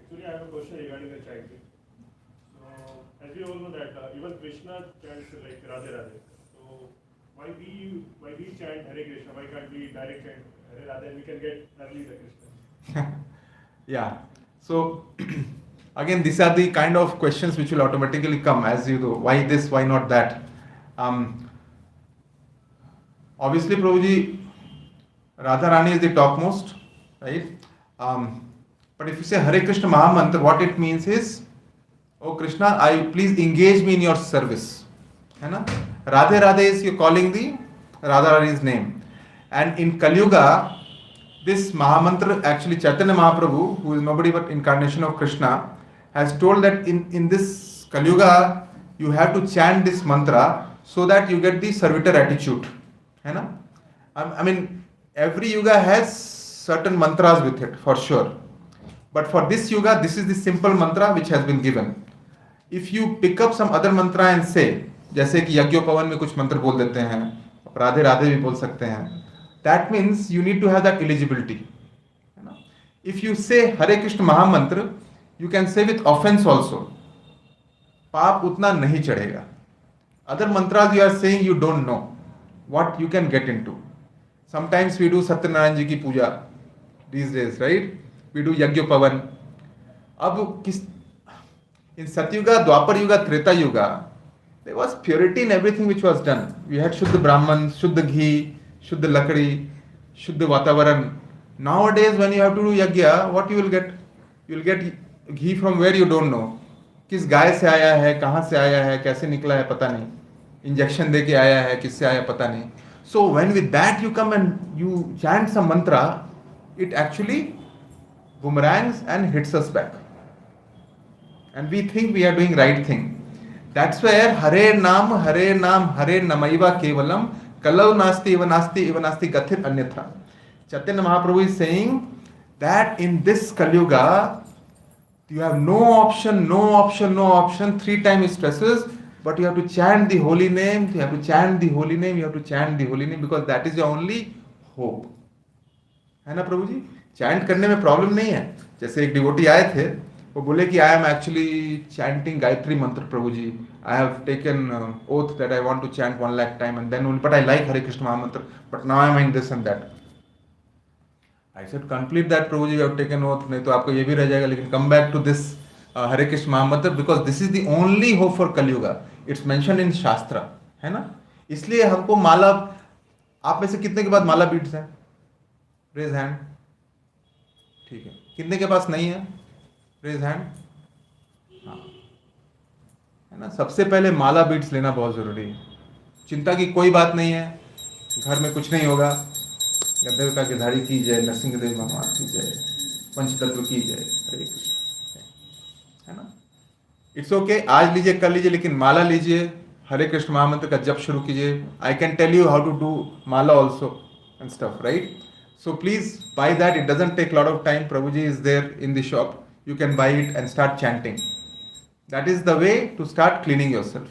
actually I have a question regarding the chanting. So as we all know that even Krishna chants like Radhe Radhe. So why we chant Hare Krishna? Why can't we direct chant Hare Radhe and we can get early the Krishna? Yeah. So again, these are the kind of questions which will automatically come as you go. Why this? Why not that? Obviously, Prabhuji, Radha Rani is the topmost, right? But if you say Hare Krishna Mahamantra, what it means is, oh Krishna, please engage me in your service, है ना? Radhe Radhe is you're calling the Radha Rani's name, and in Kali Yuga, this Mahamantra, actually Chaitanya Mahaprabhu, who is nobody but incarnation of Krishna, has told that in this Kali Yuga you have to chant this mantra so that you get the servitor attitude, है ना? I mean, every yuga has certain mantras with it for sure, but for this yuga this is the simple mantra which has been given. If you pick up some other mantra and say, जैसे कि यज्ञोपवन में कुछ मंत्र बोल देते हैं, राधे राधे भी बोल सकते हैं, that means you need to have that eligibility, है ना? If you say Hare Krishna Mahamantra, you can say with offense also. पाप उतना नहीं चढ़ेगा. Other mantras you are saying you don't know what you can get into. Sometimes we do Satyanarayan ji ki puja these days, right? We do Yagya Pavan. अब किस in Satyuga, Dwapar Yuga, Treta Yuga, there was purity in everything which was done. We had Shuddha Brahman, Shuddha Ghee, Shuddha Lakdi, Shuddha Vatavaran. Nowadays, when you have to do Yagya, what you will get? You will get ghee from where you don't know. किस गाय से आया है, कहाँ से आया है, कैसे निकला है पता नहीं. इंजेक्शन दे के आया है, किससे आया पता नहीं. So when with that you come and you chant some mantra, it actually boomerangs and hits us back. And we think we are doing right thing. That's where Hare Nam, Hare Nam, Hare Namaiva Kevalam, Kalau Nasti, Eva Nasti, Eva Nasti Gathit Anyatha. Chaitanya Mahaprabhu is saying that in this Kali Yuga, you have no option, no option, no option. 3 times he stresses, but you have to chant the holy name, you have to chant the holy name, you have to chant the holy name, because that is your only hope. है ना प्रभु जी? Chant करने में problem नहीं है. जैसे एक devotee आए थे, वो बोले कि I am actually chanting Gayatri mantra प्रभु जी. I have taken oath that I want to chant 1 lakh time and then but I like Hare Krishna mahamantra, but now I am in this and that. I said complete that प्रभु जी, you have taken oath, नहीं तो आपको ये भी रह जाएगा, लेकिन come back to this Hare Krishna mahamantra, because this is the only hope for Kalyuga. It's mention in शास्त्र, है ना. इसलिए हमको माला, आप में से कितने के पास माला बीट्स हैं? Raise hand. ठीक है. कितने के पास नहीं है? Raise hand. हाँ, है ना. सबसे पहले माला बीट्स लेना बहुत जरूरी है. चिंता की कोई बात नहीं है, घर में कुछ नहीं होगा. गंधर्व का गिरधारी की जय, नरसिंहदेव भगवान की जय, पंचतत्व की जय, हरे कृष्ण, है ना. इट्स ओके, आज लीजिए कल लीजिए, लेकिन माला लीजिए, हरे कृष्ण महामंत्र का जप शुरू कीजिए. I can tell you how to do mala also and stuff, right. So please buy that. It doesn't take a lot of time. Prabhuji is there in the shop. You can buy it and start chanting. That is the way to start cleaning yourself.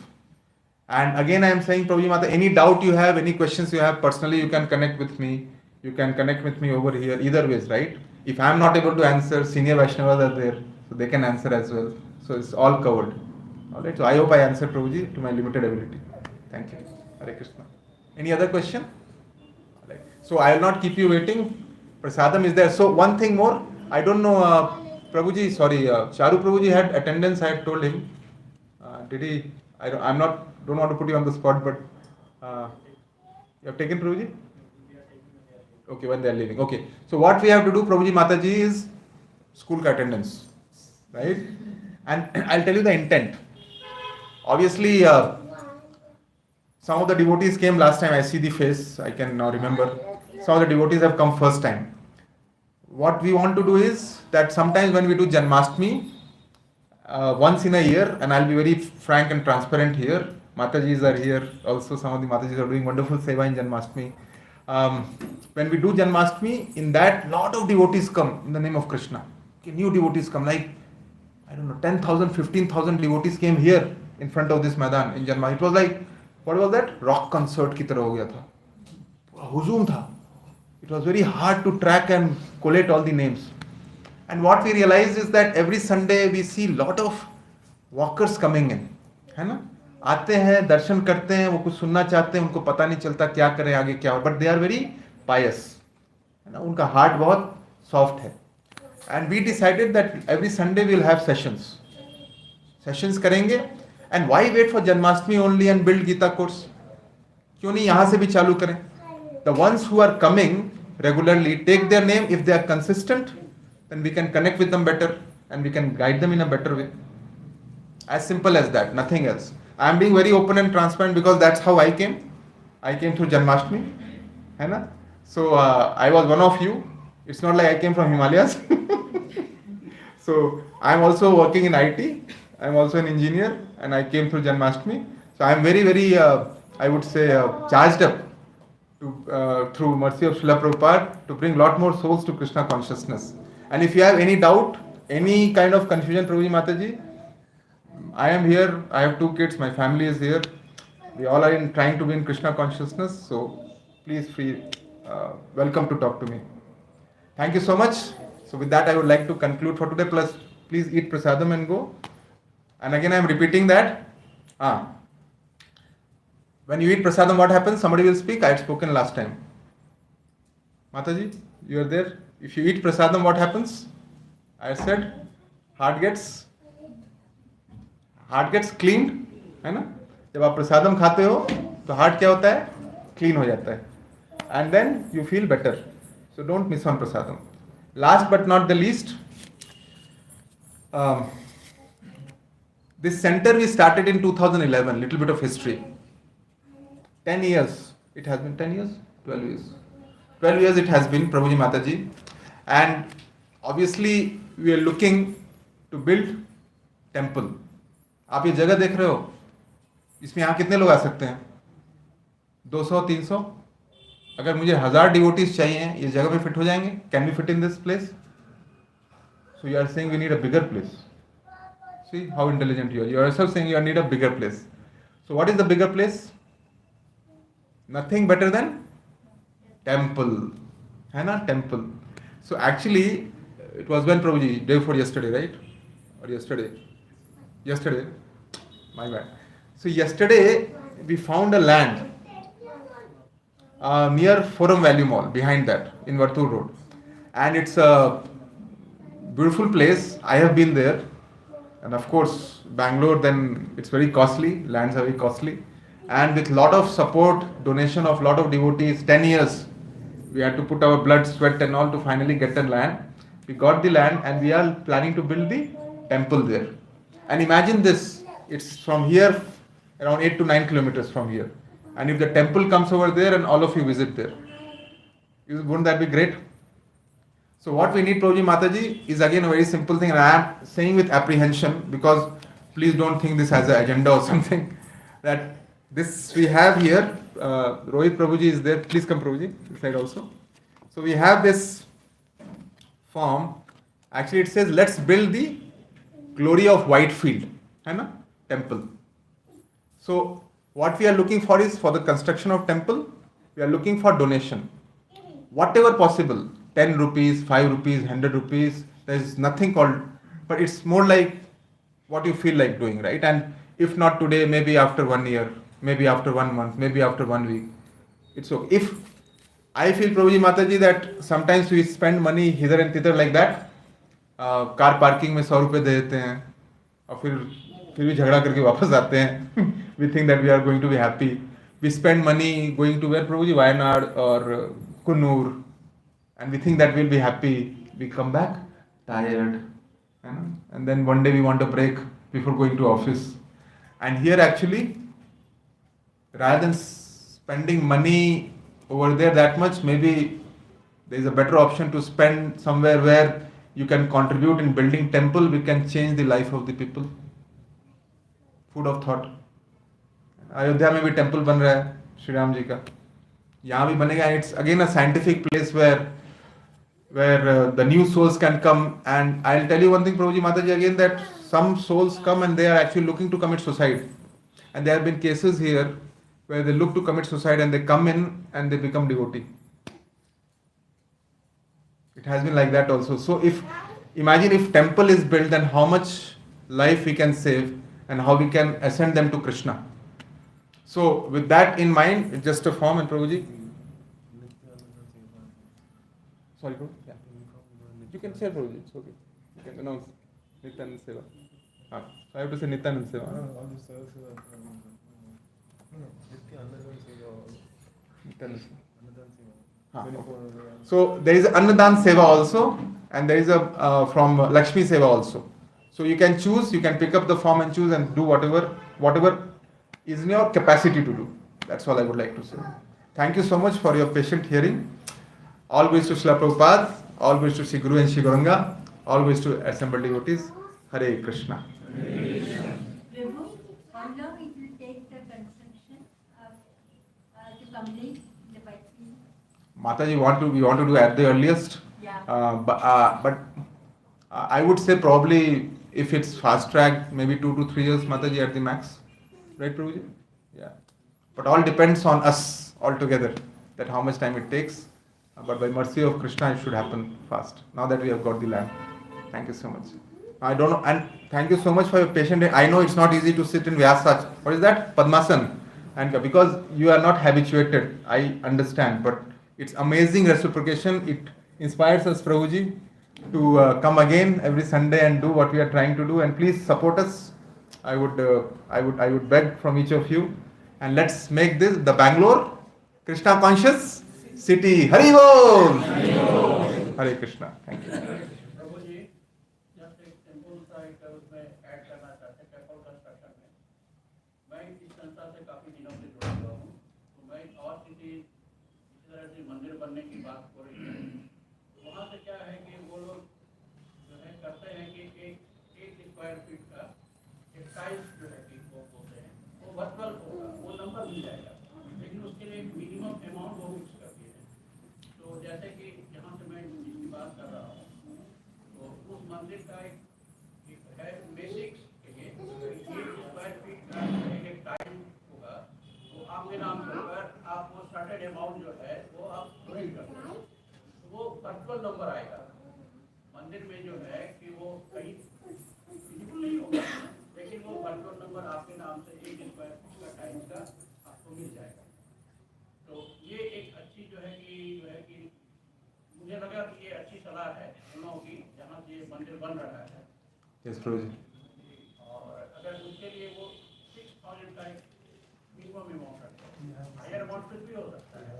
And again I am saying, Prabhuji Mata, any doubt you have, any questions you have personally, you can connect with me. You can connect with me over here. Either ways, right? If I am not able to answer, senior Vaishnavas are there, so they can answer as well. So it's all covered. Alright. So I hope I answered, Prabhuji, to my limited ability. Thank you. Hare Krishna. Any other question? So I will not keep you waiting. Prasadam is there. So one thing more, I don't know, Prabhuji, sorry, Charu Prabhuji had attendance. I had told him. Did he? Don't want to put you on the spot, but you have taken Prabhuji? Okay, when they are leaving. Okay. So what we have to do, Prabhuji Mataji, is school ka attendance, right? And I'll tell you the intent. Obviously, some of the devotees came last time. I see the face. I can now remember. Some of the devotees have come first time. What we want to do is that sometimes when we do Janmashtami, once in a year, and I'll be very frank and transparent here, Matajis are here also. Some of the Matajis are doing wonderful seva in Janmashtami. When we do Janmashtami, in that lot of devotees come in the name of Krishna. Okay, new devotees come, like, I don't know, 10,000, 15,000 devotees came here in front of this Maidan in Janmashtami. It was like, what was that? Rock concert की तरह हो गया था. पूरा हुजूम था. It was very hard to track and collate all the names. And what we realized is that every Sunday we see lot of walkers coming in, है ना. आते हैं, दर्शन करते हैं, वो कुछ सुनना चाहते हैं, उनको पता नहीं चलता क्या करें आगे क्या हो, but they are very pious, है ना. उनका heart बहुत soft है. And we decided that every Sunday we will have sessions करेंगे. And why wait for Janmashtami only and build Gita course? क्यों नहीं यहाँ से भी चालू करें? The ones who are coming regularly, take their name. If they are consistent, then we can connect with them better and we can guide them in a better way. As simple as that, nothing else. I am being very open and transparent because that's how I came. I came through Janmashtami, है ना? So I was one of you. It's not like I came from Himalayas. So I am also working in IT. I am also an engineer and I came through Janmashtami. So I am very, very, I would say, charged up to, through mercy of Srila Prabhupada to bring lot more souls to Krishna consciousness. And if you have any doubt, any kind of confusion, Prabhuji Mataji, I am here. I have 2 kids. My family is here. We all are trying to be in Krishna consciousness. So please welcome to talk to me. Thank you so much. So with that, I would like to conclude for today. Plus, please eat prasadam and go. And again, I am repeating that. When you eat prasadam, what happens? Somebody will speak. I had spoken last time. Mataji, you are there. If you eat prasadam, what happens? I said, heart gets cleaned, है ना? जब आप प्रसादम खाते हो तो heart क्या होता है? क्लीन हो जाता है. And then you feel better. So don't miss on prasadam. Last but not the least, this center we started in 2011. Little bit of history. 10 years. It has been 10 years? 12 years. 12 years it has been, Prabhuji Mataji. And obviously we are looking to build temple. आप ये जगह देख रहे हो, इसमें यहाँ कितने लोग आ सकते हैं? 200, 300? अगर मुझे 1000 डिवोटीज चाहिए, ये जगह में फिट हो जाएंगे? Can we fit in this place? So you are saying we need a bigger place. See how intelligent you are. You are also saying you need a bigger place. So what is the bigger place? Nothing better than temple. है ना? Temple. So actually, it was when Prabhuji, day before yesterday, right? Or yesterday? Yesterday. My bad. So yesterday, we found a land near Forum Value Mall, behind that, in Vartur Road. And it's a beautiful place. I have been there. And of course, Bangalore, then it's very costly. Lands are very costly. And with lot of support, donation of lot of devotees, 10 years, we had to put our blood, sweat and all to finally get the land. We got the land and we are planning to build the temple there. And imagine this, it's from here around 8 to 9 kilometers from here. And if the temple comes over there and all of you visit there, wouldn't that be great? So what we need, Prabhuji Mataji, is again a very simple thing, and I am saying with apprehension, because please don't think this as an agenda or something, that this we have here, Rohit Prabhuji is there, please come Prabhuji, this side also. So we have this form, actually it says let's build the glory of Whitefield, है ना? Temple. So what we are looking for is, for the construction of temple, we are looking for donation. Whatever possible, 10 rupees, 5 rupees, 100 rupees, there is nothing called, but it's more like what you feel like doing, right? And if not today, maybe after 1 year, maybe after 1 month, maybe after 1 week. It's okay. If I feel, Prabhuji Mataji, that sometimes we spend money hither and thither like that, car parking में 100 रुपए दे देते हैं और फिर भी झगड़ा करके वापस आते हैं. We think that we are going to be happy. We spend money going to where, Prabhuji? Wayanad or Kunnur, and we think that we'll be happy. We come back tired, and then one day we want a break before going to office. And here actually, rather than spending money over there that much, maybe there is a better option to spend somewhere where you can contribute in building temple. We can change the life of the people. Food of thought. Ayodhya में भी temple बन रहा है श्री राम जी का, यहाँ भी बनेगा. It's again a scientific place where the new souls can come. And I'll tell you one thing, Prabhuji Mataji, again, that some souls come and they are actually looking to commit suicide. And there have been cases here where they look to commit suicide and they come in and they become devotee. It has been like that also. So imagine if temple is built, then how much life we can save and how we can ascend them to Krishna. So with that in mind, it's just a form. And Prabhuji, sorry, Prabhu? Yeah. You can say Prabhuji, it's okay. You can announce Nityanand Seva. So I have to say Nityanand Seva. Nityanand Seva. So there is Annadan Seva also, and there is a from Lakshmi Seva also. So you can choose, you can pick up the form and choose and do whatever is in your capacity to do. That's all I would like to say. Thank you so much for your patient hearing. All glories to Srila Prabhupada, all glories to Sri Guru and Sri Gauranga, all glories to assembled devotees. Hare Krishna. Prabhu, how long it will take the construction to complete the Whitefield? Mataji, we want to do at the earliest. Yeah. But I would say probably if it's fast track, maybe 2 to 3 years, Mataji, at the max. Right, Prabhuji? Yeah. But all depends on us altogether, that how much time it takes. But by mercy of Krishna, it should happen fast. Now that we have got the land. Thank you so much. I don't know, and thank you so much for your patience. I know it's not easy to sit in Vyasach. What is that? Padmasan. And because you are not habituated, I understand. But it's amazing reciprocation. It inspires us, Prabhuji, to come again every Sunday and do what we are trying to do. And please support us. I would beg from each of you, and let's make this the Bangalore Krishna conscious city. Hari Bol. Hare Krishna. Thank you. प्रभु जी just एक simple सा एक उसमें add करना चाहते हैं temple construction में। मैं इस संस्था से काफ़ी दिनों से जुड़ा हुआ हूँ, तो मैं और किसी इस तरह से मंदिर बनने की बात हो रही है। वहाँ से क्या है कि वो लोग जो है करते हैं कि एक स्क्वायर फीट का एक टाइल्स जो है कि वो बोलते हैं वो वर्चुअल होगा, वो नंबर मिल जाएगा, लेकिन उसके लिए एक मिनिमम अमाउंट वो फिक्स करती है। तो जैसे कि यहाँ से मैं जिसकी बात कर रहा हूँ, तो उस मंदिर का एक है बेसिक्स के लिए एक स्क्वायर फीट का एक टाइम होगा, तो आपके नाम पर आप वो सर्टेन अमाउंट जो है वो आप डोनेट करते हैं, तो वो वर्चुअल नंबर आएगा मंदिर में जो है कि वो कहीं विजिबल नहीं होगा, लेकिन वो वर्चुअल नंबर आपके नाम से एक स्क्वायर फीट का टाइम का आपको मिल जाएगा। तो ये एक अच्छी जो है कि मुझे लगा कि ये अच्छी सलाह है उन लोगों की जहाँ से ये मंदिर बन रहा है। Yes, Prabhuji. और अगर उसके लिए वो 6,000 का एक मिनिमम अमाउंट रखते हैं, हायर अमाउंट कुछ भी हो सकता है।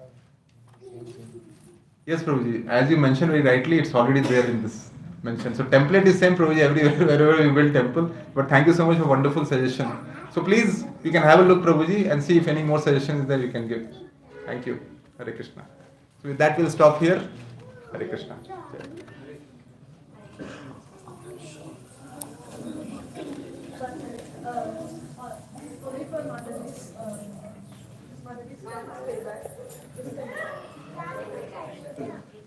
Yes, Prabhuji. As you mentioned very rightly, it's already there in this mention. So template is same, Prabhuji, everywhere wherever we build temple. But thank you so much for wonderful suggestion. So please, you can have a look, Prabhuji, and see if any more suggestions is there you can give. Thank you. Hare Krishna. So with that, we'll stop here. Hare Krishna. Sorry for Mother's feedback.